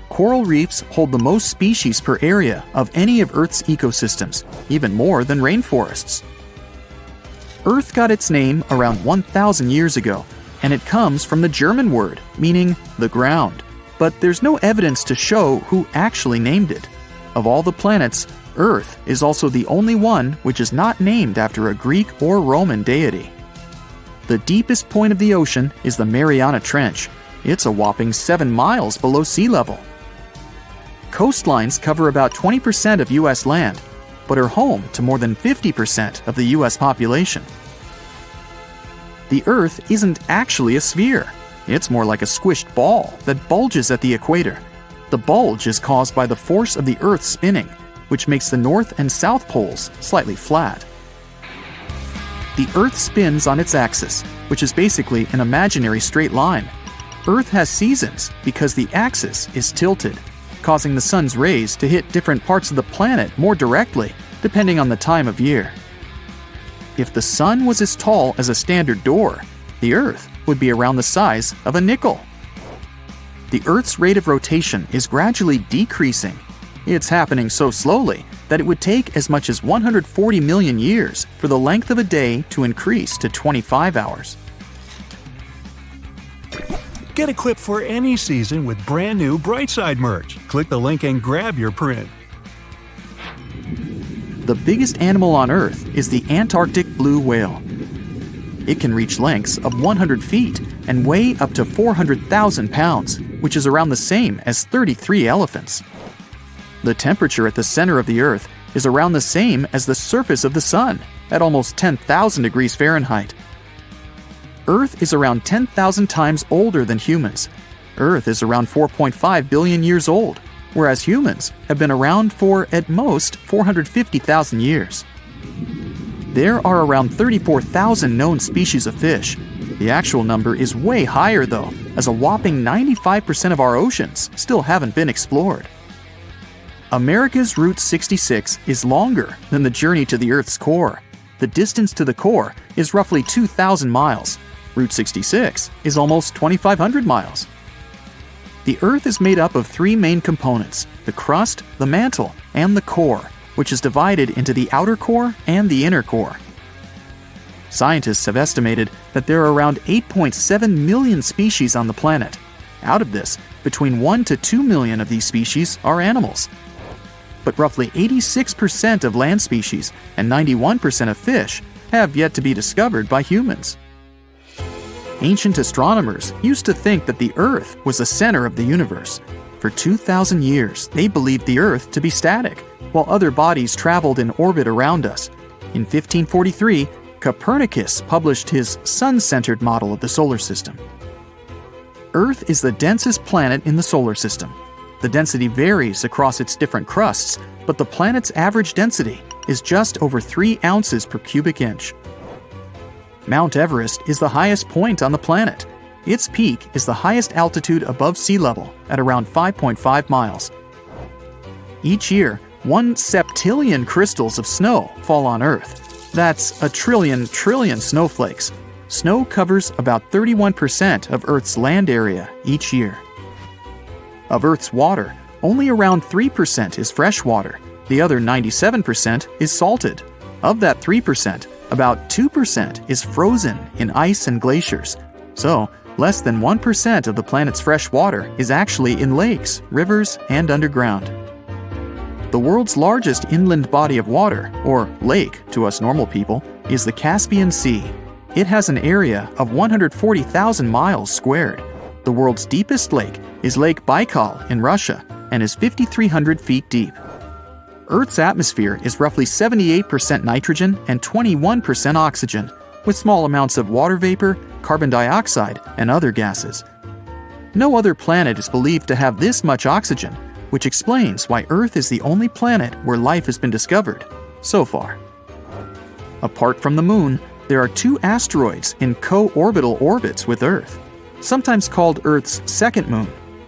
Coral reefs hold the most species per area of any of Earth's ecosystems, even more than rainforests. Earth got its name around 1,000 years ago, and it comes from the German word meaning the ground, but there's no evidence to show who actually named it. Of all the planets, Earth is also the only one which is not named after a Greek or Roman deity. The deepest point of the ocean is the Mariana Trench. It's a whopping 7 miles below sea level. Coastlines cover about 20% of U.S. land, but are home to more than 50% of the U.S. population. The Earth isn't actually a sphere. It's more like a squished ball that bulges at the equator. The bulge is caused by the force of the Earth spinning, which makes the north and south poles slightly flat. The Earth spins on its axis, which is basically an imaginary straight line. Earth has seasons because the axis is tilted, causing the sun's rays to hit different parts of the planet more directly, depending on the time of year. If the sun was as tall as a standard door, the Earth would be around the size of a nickel. The Earth's rate of rotation is gradually decreasing. It's happening so slowly that it would take as much as 140 million years for the length of a day to increase to 25 hours. Get a clip for any season with brand new Brightside merch. Click the link and grab your print. The biggest animal on Earth is the Antarctic blue whale. It can reach lengths of 100 feet and weigh up to 400,000 pounds, which is around the same as 33 elephants. The temperature at the center of the Earth is around the same as the surface of the Sun, at almost 10,000 degrees Fahrenheit. Earth is around 10,000 times older than humans. Earth is around 4.5 billion years old, whereas humans have been around for, at most, 450,000 years. There are around 34,000 known species of fish. The actual number is way higher though, as a whopping 95% of our oceans still haven't been explored. America's Route 66 is longer than the journey to the Earth's core. The distance to the core is roughly 2,000 miles. Route 66 is almost 2,500 miles. The Earth is made up of 3 main components: the crust, the mantle, and the core, which is divided into the outer core and the inner core. Scientists have estimated that there are around 8.7 million species on the planet. Out of this, between 1 to 2 million of these species are animals. But roughly 86% of land species and 91% of fish have yet to be discovered by humans. Ancient astronomers used to think that the Earth was the center of the universe. For 2,000 years, they believed the Earth to be static, while other bodies traveled in orbit around us. In 1543, Copernicus published his sun-centered model of the solar system. Earth is the densest planet in the solar system. The density varies across its different crusts, but the planet's average density is just over 3 ounces per cubic inch. Mount Everest is the highest point on the planet. Its peak is the highest altitude above sea level at around 5.5 miles. Each year, 1 septillion crystals of snow fall on Earth. That's a trillion snowflakes. Snow covers about 31% of Earth's land area each year. Of Earth's water, only around 3% is fresh water. The other 97% is salted. Of that 3%, about 2% is frozen in ice and glaciers. So, Less than 1% of the planet's fresh water is actually in lakes, rivers, and underground. The world's largest inland body of water, or lake to us normal people, is the Caspian Sea. It has an area of 140,000 miles squared. The world's deepest lake is Lake Baikal in Russia and is 5,300 feet deep. Earth's atmosphere is roughly 78% nitrogen and 21% oxygen, with small amounts of water vapor, carbon dioxide, and other gases. No other planet is believed to have this much oxygen, which explains why Earth is the only planet where life has been discovered so far. Apart from the Moon, there are 2 asteroids in co-orbital orbits with Earth, sometimes called Earth's second moon.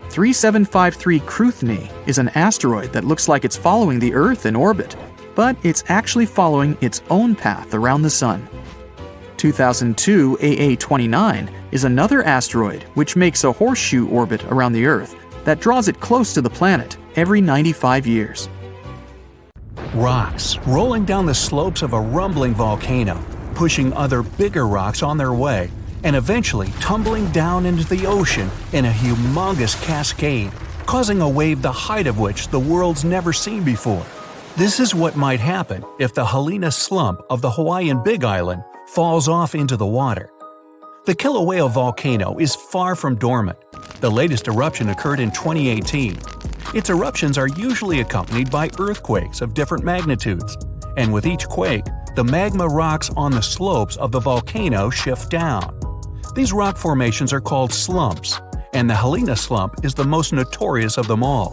3753 Cruithne is an asteroid that looks like it's following the Earth in orbit, but it's actually following its own path around the Sun. 2002 AA29 is another asteroid which makes a horseshoe orbit around the Earth that draws it close to the planet every 95 years. Rocks rolling down the slopes of a rumbling volcano, pushing other bigger rocks on their way, and eventually tumbling down into the ocean in a humongous cascade, causing a wave the height of which the world's never seen before. This is what might happen if the Helena slump of the Hawaiian Big Island falls off into the water. The Kilauea volcano is far from dormant. The latest eruption occurred in 2018. Its eruptions are usually accompanied by earthquakes of different magnitudes, and with each quake, the magma rocks on the slopes of the volcano shift down. These rock formations are called slumps, and the Helena slump is the most notorious of them all.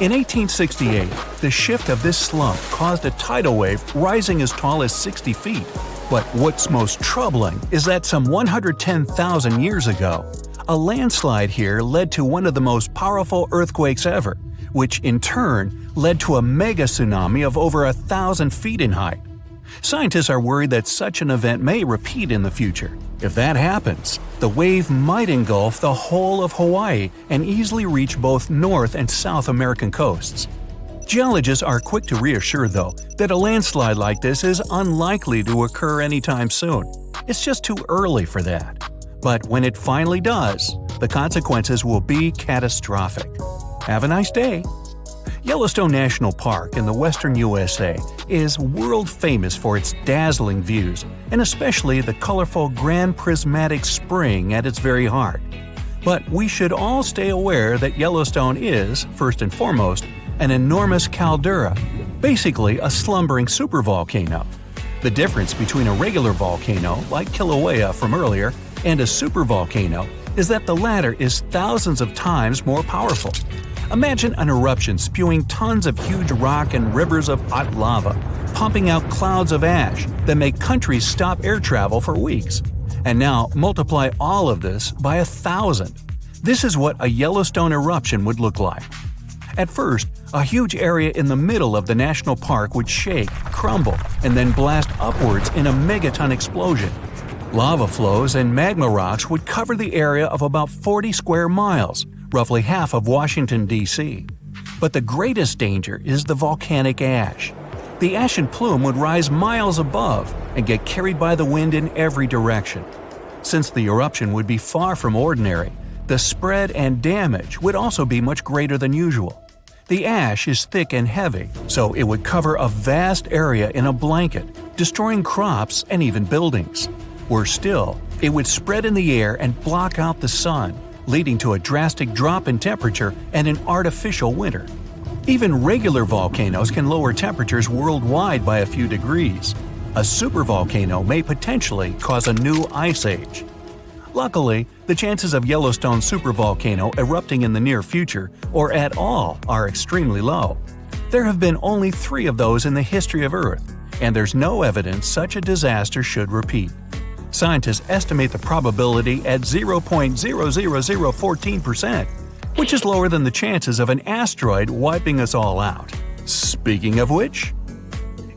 In 1868, the shift of this slump caused a tidal wave rising as tall as 60 feet. But what's most troubling is that some 110,000 years ago, a landslide here led to one of the most powerful earthquakes ever, which in turn led to a mega tsunami of over 1,000 feet in height. Scientists are worried that such an event may repeat in the future. If that happens, the wave might engulf the whole of Hawaii and easily reach both North and South American coasts. Geologists are quick to reassure, though, that a landslide like this is unlikely to occur anytime soon. It's just too early for that. But when it finally does, the consequences will be catastrophic. Have a nice day! Yellowstone National Park in the western USA is world famous for its dazzling views, and especially the colorful Grand Prismatic Spring at its very heart. But we should all stay aware that Yellowstone is, first and foremost, an enormous caldera, basically a slumbering supervolcano. The difference between a regular volcano, like Kilauea from earlier, and a supervolcano is that the latter is thousands of times more powerful. Imagine an eruption spewing tons of huge rock and rivers of hot lava, pumping out clouds of ash that make countries stop air travel for weeks. And now multiply all of this by 1,000. This is what a Yellowstone eruption would look like. At first, a huge area in the middle of the national park would shake, crumble, and then blast upwards in a megaton explosion. Lava flows and magma rocks would cover the area of about 40 square miles, roughly half of Washington, D.C. But the greatest danger is the volcanic ash. The ashen plume would rise miles above and get carried by the wind in every direction. Since the eruption would be far from ordinary, the spread and damage would also be much greater than usual. The ash is thick and heavy, so it would cover a vast area in a blanket, destroying crops and even buildings. Worse still, it would spread in the air and block out the sun, leading to a drastic drop in temperature and an artificial winter. Even regular volcanoes can lower temperatures worldwide by a few degrees. A supervolcano may potentially cause a new ice age. Luckily, the chances of Yellowstone supervolcano erupting in the near future, or at all, are extremely low. There have been only 3 of those in the history of Earth, and there's no evidence such a disaster should repeat. Scientists estimate the probability at 0.00014%, which is lower than the chances of an asteroid wiping us all out. Speaking of which,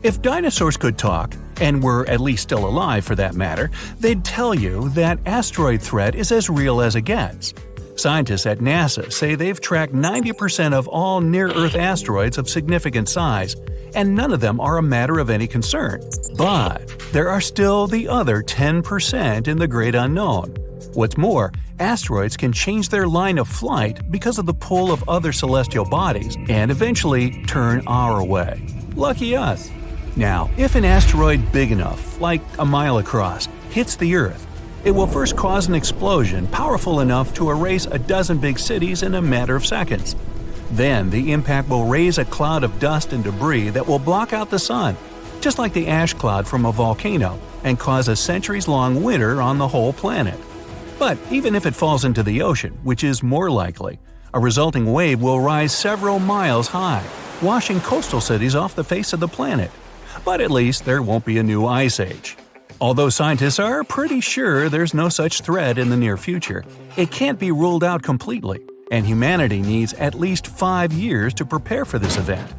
if dinosaurs could talk, and were at least still alive for that matter, they'd tell you that asteroid threat is as real as it gets. Scientists at NASA say they've tracked 90% of all near-Earth asteroids of significant size, and none of them are a matter of any concern. But there are still the other 10% in the great unknown. What's more, asteroids can change their line of flight because of the pull of other celestial bodies and eventually turn our way. Lucky us! Now, if an asteroid big enough, like a mile across, hits the Earth, it will first cause an explosion powerful enough to erase a dozen big cities in a matter of seconds. Then the impact will raise a cloud of dust and debris that will block out the sun, just like the ash cloud from a volcano, and cause a centuries-long winter on the whole planet. But even if it falls into the ocean, which is more likely, a resulting wave will rise several miles high, washing coastal cities off the face of the planet. But at least there won't be a new ice age. Although scientists are pretty sure there's no such threat in the near future, it can't be ruled out completely, and humanity needs at least 5 years to prepare for this event.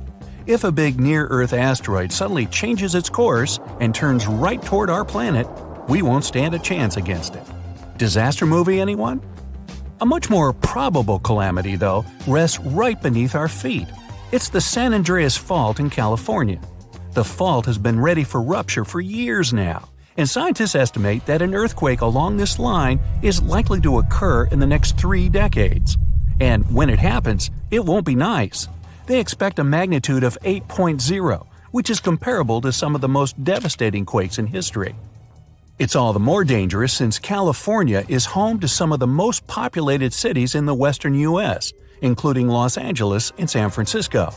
If a big near-Earth asteroid suddenly changes its course and turns right toward our planet, we won't stand a chance against it. Disaster movie, anyone? A much more probable calamity, though, rests right beneath our feet. It's the San Andreas Fault in California. The fault has been ready for rupture for years now, and scientists estimate that an earthquake along this line is likely to occur in the next 3 decades. And when it happens, it won't be nice. They expect a magnitude of 8.0, which is comparable to some of the most devastating quakes in history. It's all the more dangerous since California is home to some of the most populated cities in the western U.S., including Los Angeles and San Francisco.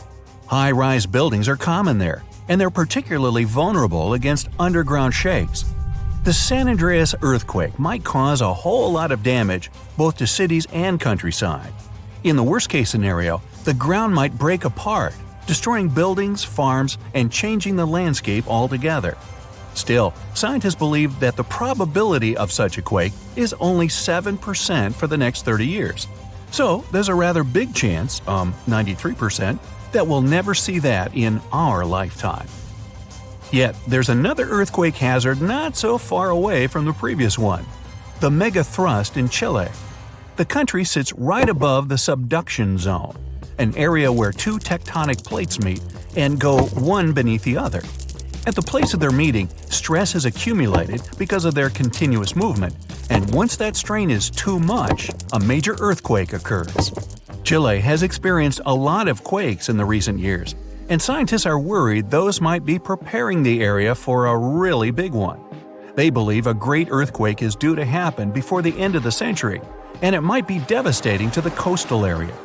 High-rise buildings are common there, and they're particularly vulnerable against underground shakes. The San Andreas earthquake might cause a whole lot of damage both to cities and countryside. In the worst-case scenario, the ground might break apart, destroying buildings, farms, and changing the landscape altogether. Still, scientists believe that the probability of such a quake is only 7% for the next 30 years. So, there's a rather big chance, 93%, that we'll never see that in our lifetime. Yet, there's another earthquake hazard not so far away from the previous one: the megathrust in Chile. The country sits right above the subduction zone, an area where 2 tectonic plates meet and go one beneath the other. At the place of their meeting, stress has accumulated because of their continuous movement, and once that strain is too much, a major earthquake occurs. Chile has experienced a lot of quakes in the recent years, and scientists are worried those might be preparing the area for a really big one. They believe a great earthquake is due to happen before the end of the century, and it might be devastating to the coastal area.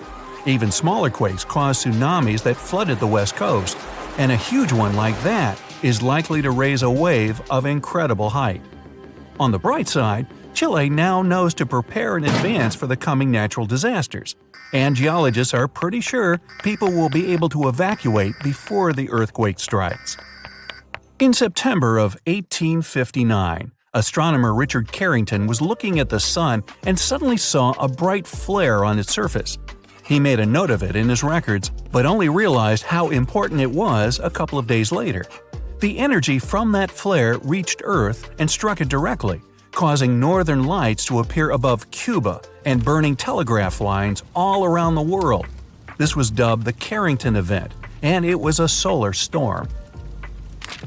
Even smaller quakes caused tsunamis that flooded the west coast, and a huge one like that is likely to raise a wave of incredible height. On the bright side, Chile now knows to prepare in advance for the coming natural disasters, and geologists are pretty sure people will be able to evacuate before the earthquake strikes. In September of 1859, astronomer Richard Carrington was looking at the sun and suddenly saw a bright flare on its surface. He made a note of it in his records, but only realized how important it was a couple of days later. The energy from that flare reached Earth and struck it directly, causing northern lights to appear above Cuba and burning telegraph lines all around the world. This was dubbed the Carrington event, and it was a solar storm.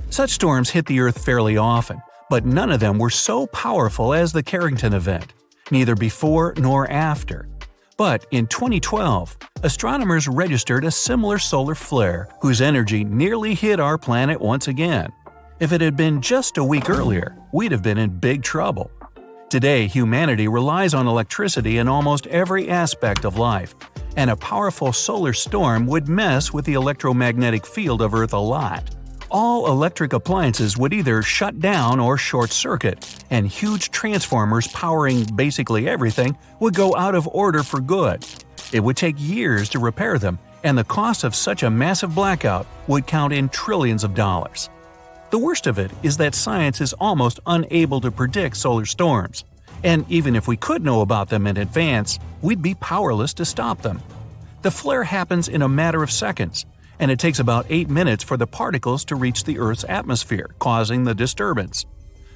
Such storms hit the Earth fairly often, but none of them were so powerful as the Carrington event, neither before nor after. But in 2012, astronomers registered a similar solar flare whose energy nearly hit our planet once again. If it had been just a week earlier, we'd have been in big trouble. Today, humanity relies on electricity in almost every aspect of life, and a powerful solar storm would mess with the electromagnetic field of Earth a lot. All electric appliances would either shut down or short-circuit, and huge transformers powering basically everything would go out of order for good. It would take years to repair them, and the cost of such a massive blackout would count in trillions of dollars. The worst of it is that science is almost unable to predict solar storms, and even if we could know about them in advance, we'd be powerless to stop them. The flare happens in a matter of seconds, and it takes about 8 minutes for the particles to reach the Earth's atmosphere, causing the disturbance.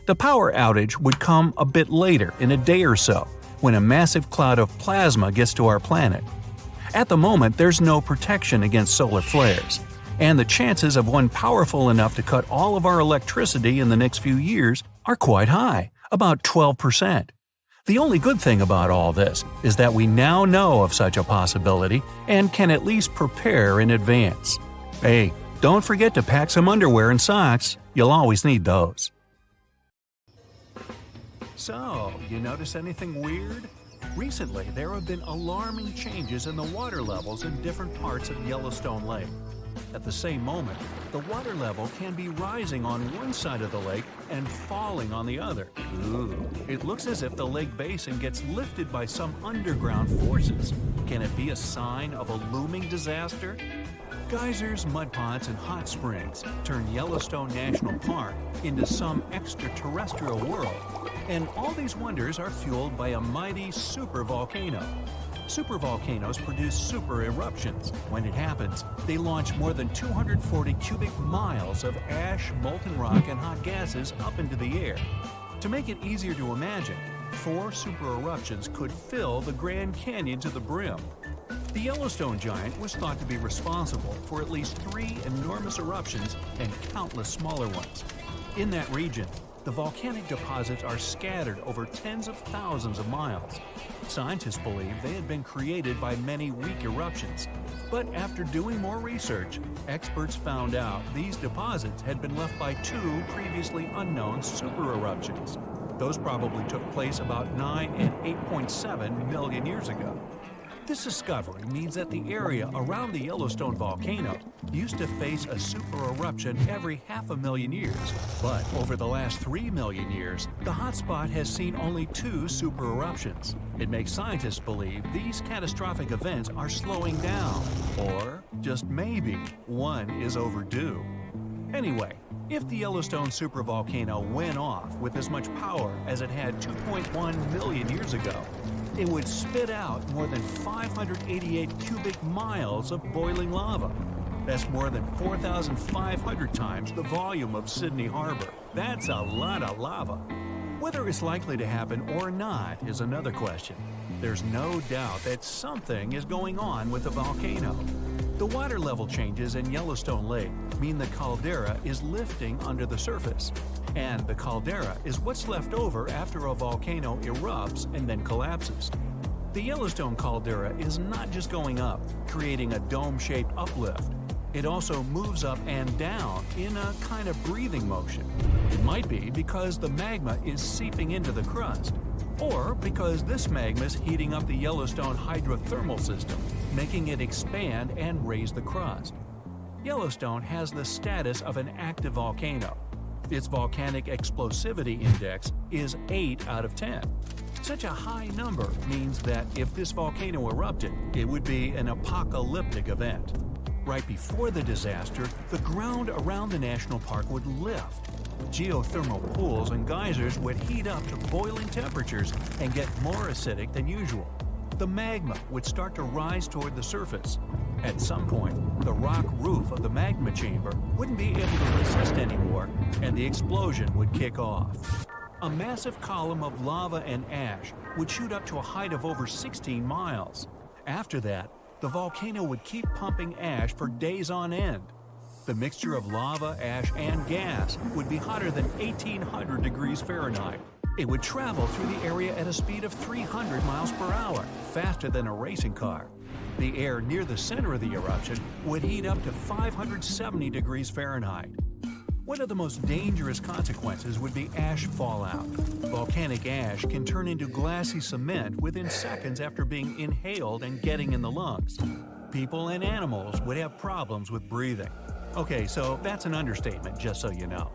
The power outage would come a bit later, in a day or so, when a massive cloud of plasma gets to our planet. At the moment, there's no protection against solar flares, and the chances of one powerful enough to cut all of our electricity in the next few years are quite high, about 12%. The only good thing about all this is that we now know of such a possibility and can at least prepare in advance. Hey, don't forget to pack some underwear and socks. You'll always need those. So, you notice anything weird? Recently, there have been alarming changes in the water levels in different parts of Yellowstone Lake. At the same moment, the water level can be rising on one side of the lake and falling on the other. Ooh, it looks as if the lake basin gets lifted by some underground forces. Can it be a sign of a looming disaster? Geysers, mud ponds, and hot springs turn Yellowstone National Park into some extraterrestrial world. And all these wonders are fueled by a mighty supervolcano. Supervolcanoes produce super eruptions. When it happens, they launch more than 240 cubic miles of ash, molten rock, and hot gases up into the air. To make it easier to imagine, 4 super eruptions could fill the Grand Canyon to the brim. The Yellowstone giant was thought to be responsible for at least 3 enormous eruptions and countless smaller ones. In that region, the volcanic deposits are scattered over tens of thousands of miles. Scientists believe they had been created by many weak eruptions. But after doing more research, experts found out these deposits had been left by 2 previously unknown super eruptions. Those probably took place about 9 and 8.7 million years ago. This discovery means that the area around the Yellowstone volcano used to face a super eruption every 500,000 years. But over the last 3 million years, the hotspot has seen only 2 super eruptions. It makes scientists believe these catastrophic events are slowing down, or just maybe one is overdue. Anyway, if the Yellowstone supervolcano went off with as much power as it had 2.1 million years ago, it would spit out more than 588 cubic miles of boiling lava. That's more than 4,500 times the volume of Sydney Harbor. That's a lot of lava. Whether it's likely to happen or not is another question. There's no doubt that something is going on with the volcano. The water level changes in Yellowstone Lake mean the caldera is lifting under the surface. And the caldera is what's left over after a volcano erupts and then collapses. The Yellowstone caldera is not just going up, creating a dome-shaped uplift. It also moves up and down in a kind of breathing motion. It might be because the magma is seeping into the crust, or because this magma is heating up the Yellowstone hydrothermal system, making it expand and raise the crust. Yellowstone has the status of an active volcano. Its volcanic explosivity index is 8 out of 10. Such a high number means that if this volcano erupted, it would be an apocalyptic event. Right before the disaster, the ground around the national park would lift. Geothermal pools and geysers would heat up to boiling temperatures and get more acidic than usual. The magma would start to rise toward the surface. At some point, the rock roof of the magma chamber wouldn't be able to resist anymore, and the explosion would kick off. A massive column of lava and ash would shoot up to a height of over 16 miles. After that, the volcano would keep pumping ash for days on end. The mixture of lava, ash, and gas would be hotter than 1,800 degrees Fahrenheit. It would travel through the area at a speed of 300 miles per hour, faster than a racing car. The air near the center of the eruption would heat up to 570 degrees Fahrenheit. One of the most dangerous consequences would be ash fallout. Volcanic ash can turn into glassy cement within seconds after being inhaled and getting in the lungs. People and animals would have problems with breathing. Okay, so that's an understatement, just so you know.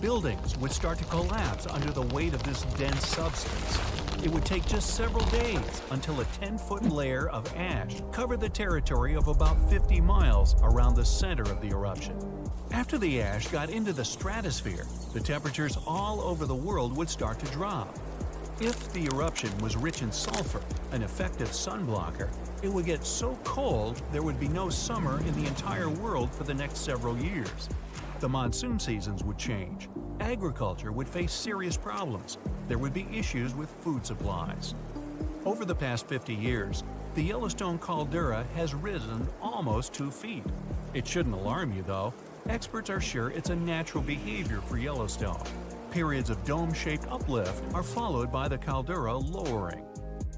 Buildings would start to collapse under the weight of this dense substance. It would take just several days until a 10-foot layer of ash covered the territory of about 50 miles around the center of the eruption. After the ash got into the stratosphere, the temperatures all over the world would start to drop. If the eruption was rich in sulfur, an effective sunblocker, it would get so cold there would be no summer in the entire world for the next several years. The monsoon seasons would change. Agriculture would face serious problems. There would be issues with food supplies. Over the past 50 years, the Yellowstone caldera has risen almost 2 feet. It shouldn't alarm you, though. Experts are sure it's a natural behavior for Yellowstone. periods of dome-shaped uplift are followed by the caldera lowering.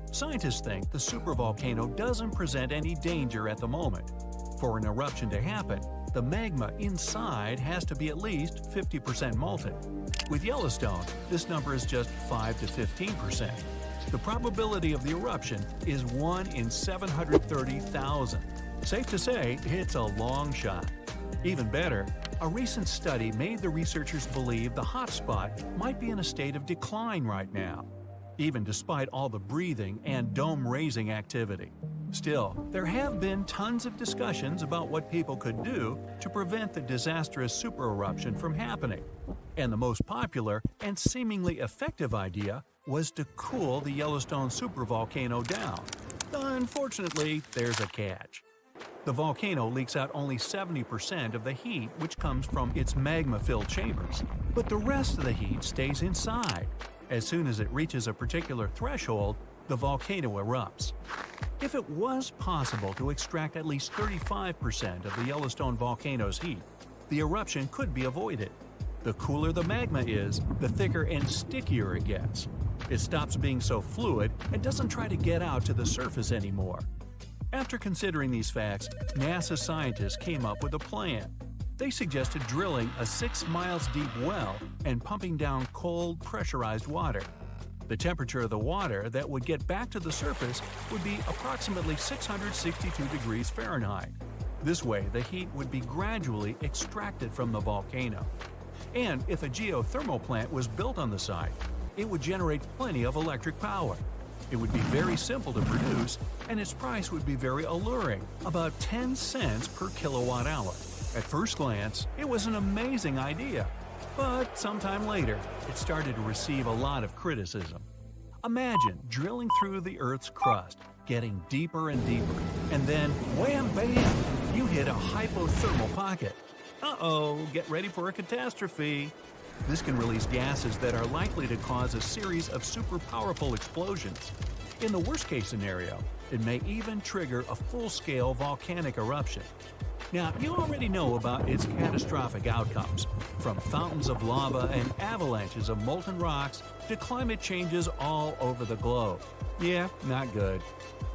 Scientists think the supervolcano doesn't present any danger at the moment. For an eruption to happen, the magma inside has to be at least 50% molten. With Yellowstone, this number is just 5 to 15%. The probability of the eruption is 1 in 730,000. Safe to say, it's a long shot. Even better, a recent study made the researchers believe the hotspot might be in a state of decline right now, even despite all the breathing and dome-raising activity. Still, there have been tons of discussions about what people could do to prevent the disastrous supereruption from happening. And the most popular and seemingly effective idea was to cool the Yellowstone supervolcano down. Unfortunately, there's a catch. The volcano leaks out only 70% of the heat which comes from its magma-filled chambers, but the rest of the heat stays inside. As soon as it reaches a particular threshold, the volcano erupts. If it was possible to extract at least 35% of the Yellowstone volcano's heat, the eruption could be avoided. The cooler the magma is, the thicker and stickier it gets. It stops being so fluid and doesn't try to get out to the surface anymore. After considering these facts, NASA scientists came up with a plan. They suggested drilling a 6 miles deep well and pumping down cold, pressurized water. The temperature of the water that would get back to the surface would be approximately 662 degrees Fahrenheit. This way, the heat would be gradually extracted from the volcano. And if a geothermal plant was built on the site, it would generate plenty of electric power. It would be very simple to produce, and its price would be very alluring, about 10 cents per kilowatt hour. At first glance, it was an amazing idea, but sometime later, it started to receive a lot of criticism. Imagine drilling through the Earth's crust, getting deeper and deeper, and then wham bam, you hit a hypothermal pocket. Uh-oh, get ready for a catastrophe. This can release gases that are likely to cause a series of super powerful explosions. In the worst-case scenario, it may even trigger a full-scale volcanic eruption. Now, you already know about its catastrophic outcomes, from fountains of lava and avalanches of molten rocks to climate changes all over the globe. Yeah, not good.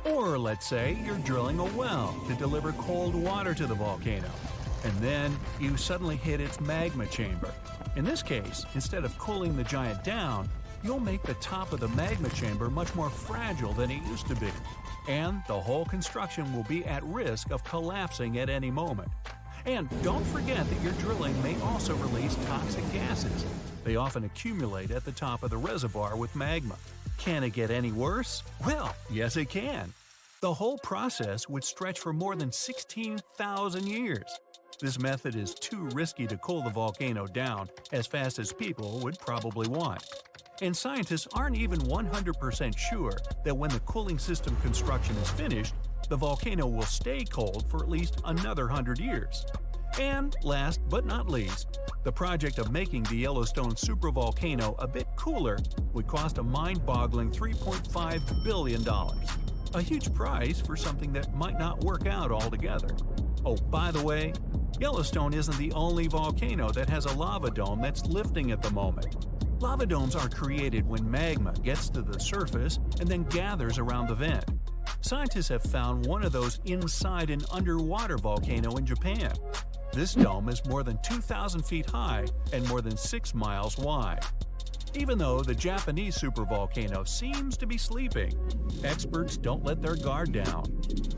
Or let's say you're drilling a well to deliver cold water to the volcano, and then you suddenly hit its magma chamber. In this case, instead of cooling the giant down, you'll make the top of the magma chamber much more fragile than it used to be. And the whole construction will be at risk of collapsing at any moment. And don't forget that your drilling may also release toxic gases. They often accumulate at the top of the reservoir with magma. Can it get any worse? Well, yes it can. The whole process would stretch for more than 16,000 years. This method is too risky to cool the volcano down as fast as people would probably want. And scientists aren't even 100% sure that when the cooling system construction is finished, the volcano will stay cold for at least another 100 years. And last but not least, the project of making the Yellowstone supervolcano a bit cooler would cost a mind-boggling $3.5 billion. A huge price for something that might not work out altogether. Oh, by the way, Yellowstone isn't the only volcano that has a lava dome that's lifting at the moment. Lava domes are created when magma gets to the surface and then gathers around the vent. Scientists have found one of those inside an underwater volcano in Japan. This dome is more than 2,000 feet high and more than 6 miles wide. Even though the Japanese supervolcano seems to be sleeping, experts don't let their guard down.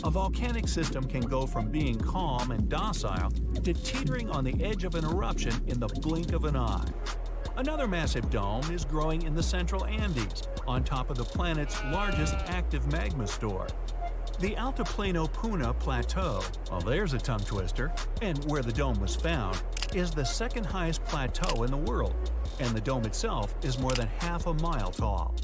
A volcanic system can go from being calm and docile to teetering on the edge of an eruption in the blink of an eye. Another massive dome is growing in the central Andes, on top of the planet's largest active magma store. The Altiplano Puna Plateau, well there's a tongue twister, and where the dome was found, is the second highest plateau in the world, and the dome itself is more than half a mile tall.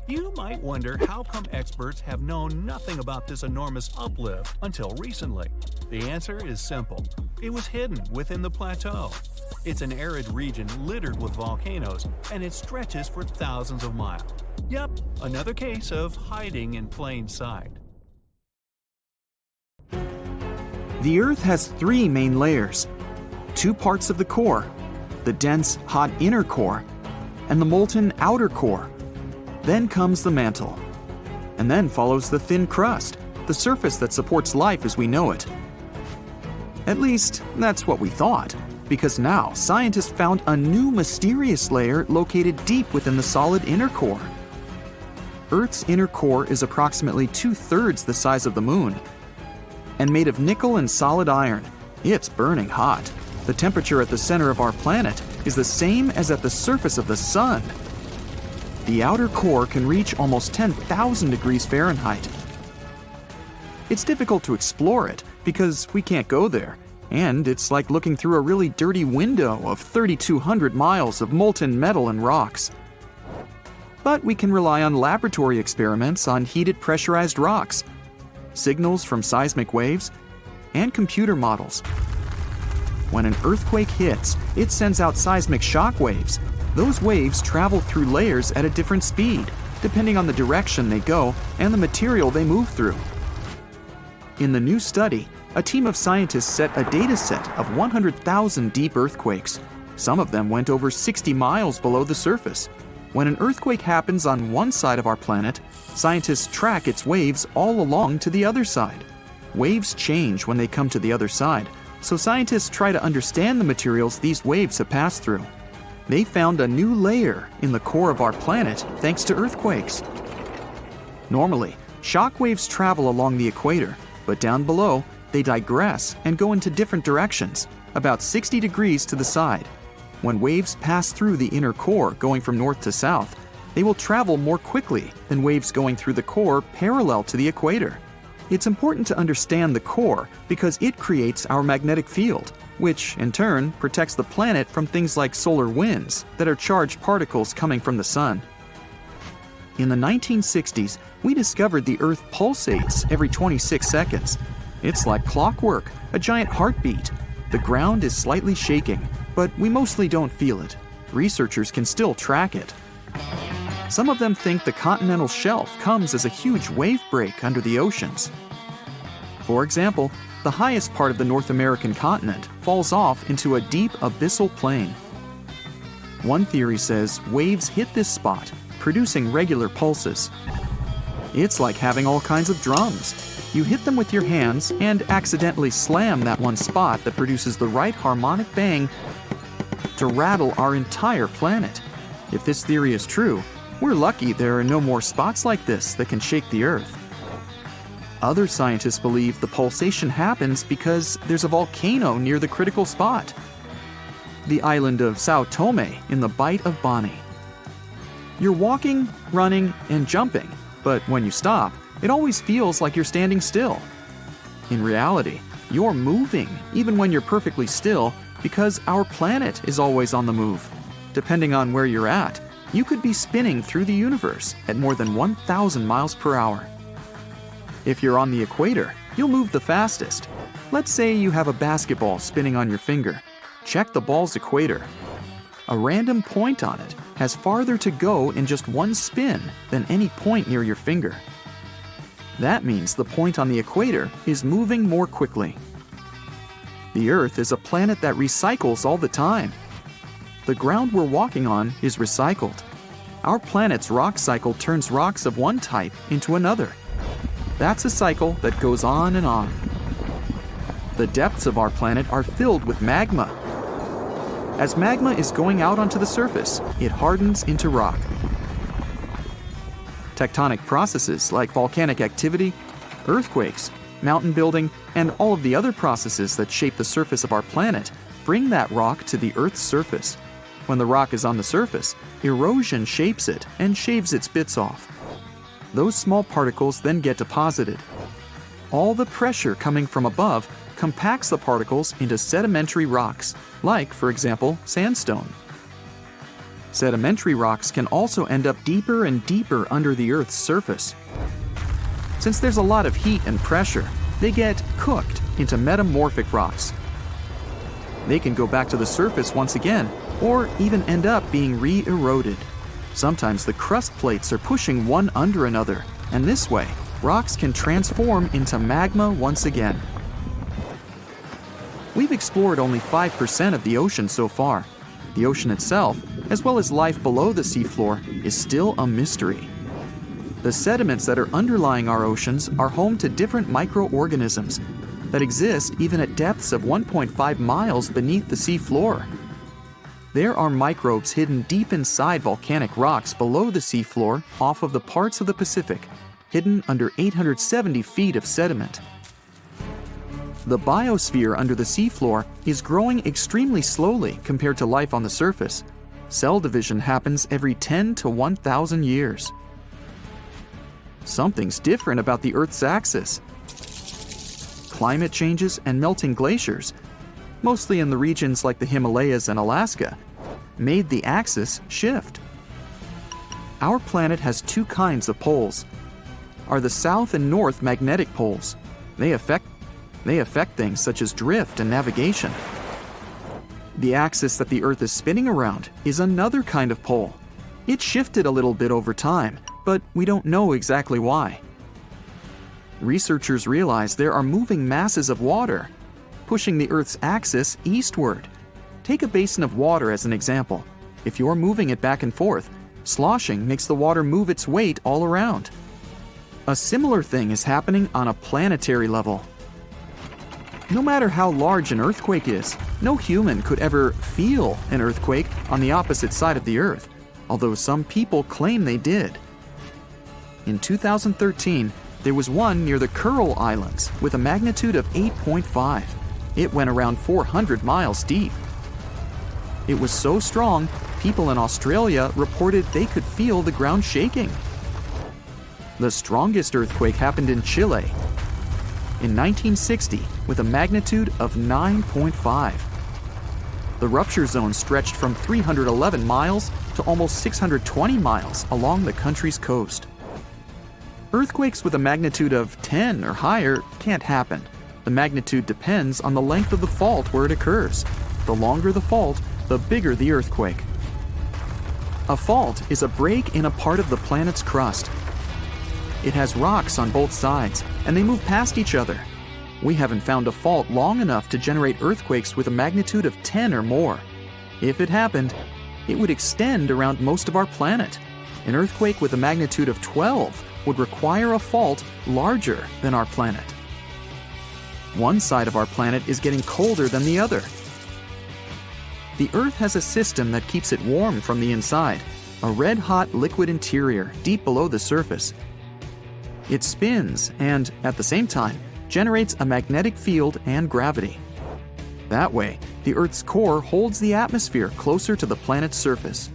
You might wonder how come experts have known nothing about this enormous uplift until recently. The answer is simple. It was hidden within the plateau. It's an arid region littered with volcanoes, and it stretches for thousands of miles. Yep, another case of hiding in plain sight. The Earth has 3 main layers. 2 parts of the core, the dense, hot inner core, and the molten outer core. Then comes the mantle. And then follows the thin crust, the surface that supports life as we know it. At least, that's what we thought, because now scientists found a new mysterious layer located deep within the solid inner core. Earth's inner core is approximately 2/3 the size of the Moon. And made of nickel and solid iron, it's burning hot. The temperature at the center of our planet is the same as at the surface of the Sun. The outer core can reach almost 10,000 degrees Fahrenheit. It's difficult to explore it because we can't go there, and it's like looking through a really dirty window of 3,200 miles of molten metal and rocks. But we can rely on laboratory experiments on heated pressurized rocks, signals from seismic waves, and computer models. When an earthquake hits, it sends out seismic shock waves. Those waves travel through layers at a different speed, depending on the direction they go and the material they move through. In the new study, a team of scientists set a data set of 100,000 deep earthquakes. Some of them went over 60 miles below the surface. When an earthquake happens on one side of our planet, scientists track its waves all along to the other side. Waves change when they come to the other side, so scientists try to understand the materials these waves have passed through. They found a new layer in the core of our planet thanks to earthquakes. Normally, shock waves travel along the equator, but down below, they digress and go into different directions, about 60 degrees to the side. When waves pass through the inner core going from north to south, they will travel more quickly than waves going through the core parallel to the equator. It's important to understand the core because it creates our magnetic field, which in turn protects the planet from things like solar winds that are charged particles coming from the sun. In the 1960s, we discovered the Earth pulsates every 26 seconds. It's like clockwork, a giant heartbeat. The ground is slightly shaking, but we mostly don't feel it. Researchers can still track it. Some of them think the continental shelf comes as a huge wave break under the oceans. For example, the highest part of the North American continent falls off into a deep abyssal plain. One theory says waves hit this spot, producing regular pulses. It's like having all kinds of drums. You hit them with your hands and accidentally slam that one spot that produces the right harmonic bang to rattle our entire planet. If this theory is true, we're lucky there are no more spots like this that can shake the Earth. Other scientists believe the pulsation happens because there's a volcano near the critical spot. The island of Sao Tome in the Bight of Boni. You're walking, running, and jumping, but when you stop, it always feels like you're standing still. In reality, you're moving even when you're perfectly still because our planet is always on the move. Depending on where you're at, you could be spinning through the universe at more than 1,000 miles per hour. If you're on the equator, you'll move the fastest. Let's say you have a basketball spinning on your finger. Check the ball's equator. A random point on it has farther to go in just one spin than any point near your finger. That means the point on the equator is moving more quickly. The Earth is a planet that recycles all the time. The ground we're walking on is recycled. Our planet's rock cycle turns rocks of one type into another. That's a cycle that goes on and on. The depths of our planet are filled with magma. As magma is going out onto the surface, it hardens into rock. Tectonic processes like volcanic activity, earthquakes, mountain building, and all of the other processes that shape the surface of our planet bring that rock to the Earth's surface. When the rock is on the surface, erosion shapes it and shaves its bits off. Those small particles then get deposited. All the pressure coming from above compacts the particles into sedimentary rocks, like, for example, sandstone. Sedimentary rocks can also end up deeper and deeper under the Earth's surface. Since there's a lot of heat and pressure, they get cooked into metamorphic rocks. They can go back to the surface once again, or even end up being re-eroded. Sometimes the crust plates are pushing one under another, and this way, rocks can transform into magma once again. We've explored only 5% of the ocean so far. The ocean itself as well as life below the seafloor, is still a mystery. The sediments that are underlying our oceans are home to different microorganisms that exist even at depths of 1.5 miles beneath the seafloor. There are microbes hidden deep inside volcanic rocks below the seafloor off of the parts of the Pacific, hidden under 870 feet of sediment. The biosphere under the seafloor is growing extremely slowly compared to life on the surface. Cell division happens every 10 to 1,000 years. Something's different about the Earth's axis. Climate changes and melting glaciers, mostly in the regions like the Himalayas and Alaska, made the axis shift. Our planet has two kinds of poles. Are the south and north magnetic poles. They affect things such as drift and navigation. The axis that the Earth is spinning around is another kind of pole. It shifted a little bit over time, but we don't know exactly why. Researchers realize there are moving masses of water, pushing the Earth's axis eastward. Take a basin of water as an example. If you're moving it back and forth, sloshing makes the water move its weight all around. A similar thing is happening on a planetary level. No matter how large an earthquake is, no human could ever feel an earthquake on the opposite side of the Earth, although some people claim they did. In 2013, there was one near the Kuril Islands with a magnitude of 8.5. It went around 400 miles deep. It was so strong, people in Australia reported they could feel the ground shaking. The strongest earthquake happened in Chile in 1960 with a magnitude of 9.5. The rupture zone stretched from 311 miles to almost 620 miles along the country's coast. Earthquakes with a magnitude of 10 or higher can't happen. The magnitude depends on the length of the fault where it occurs. The longer the fault, the bigger the earthquake. A fault is a break in a part of the planet's crust. It has rocks on both sides, and they move past each other. We haven't found a fault long enough to generate earthquakes with a magnitude of 10 or more. If it happened, it would extend around most of our planet. An earthquake with a magnitude of 12 would require a fault larger than our planet. One side of our planet is getting colder than the other. The Earth has a system that keeps it warm from the inside, a red-hot liquid interior deep below the surface. It spins and, at the same time, generates a magnetic field and gravity. That way, the Earth's core holds the atmosphere closer to the planet's surface.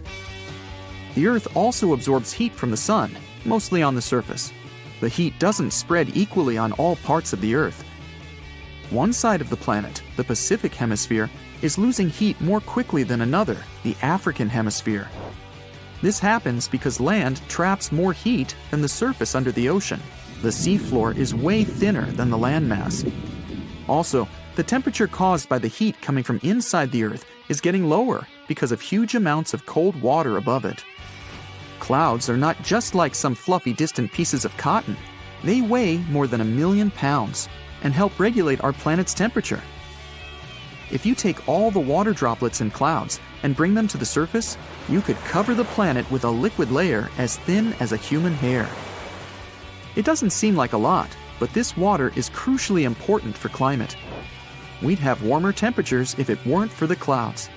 The Earth also absorbs heat from the sun, mostly on the surface. The heat doesn't spread equally on all parts of the Earth. One side of the planet, the Pacific Hemisphere, is losing heat more quickly than another, the African Hemisphere. This happens because land traps more heat than the surface under the ocean. The seafloor is way thinner than the landmass. Also, the temperature caused by the heat coming from inside the Earth is getting lower because of huge amounts of cold water above it. Clouds are not just like some fluffy distant pieces of cotton. They weigh more than 1 million pounds and help regulate our planet's temperature. If you take all the water droplets in clouds and bring them to the surface, you could cover the planet with a liquid layer as thin as a human hair. It doesn't seem like a lot, but this water is crucially important for climate. We'd have warmer temperatures if it weren't for the clouds.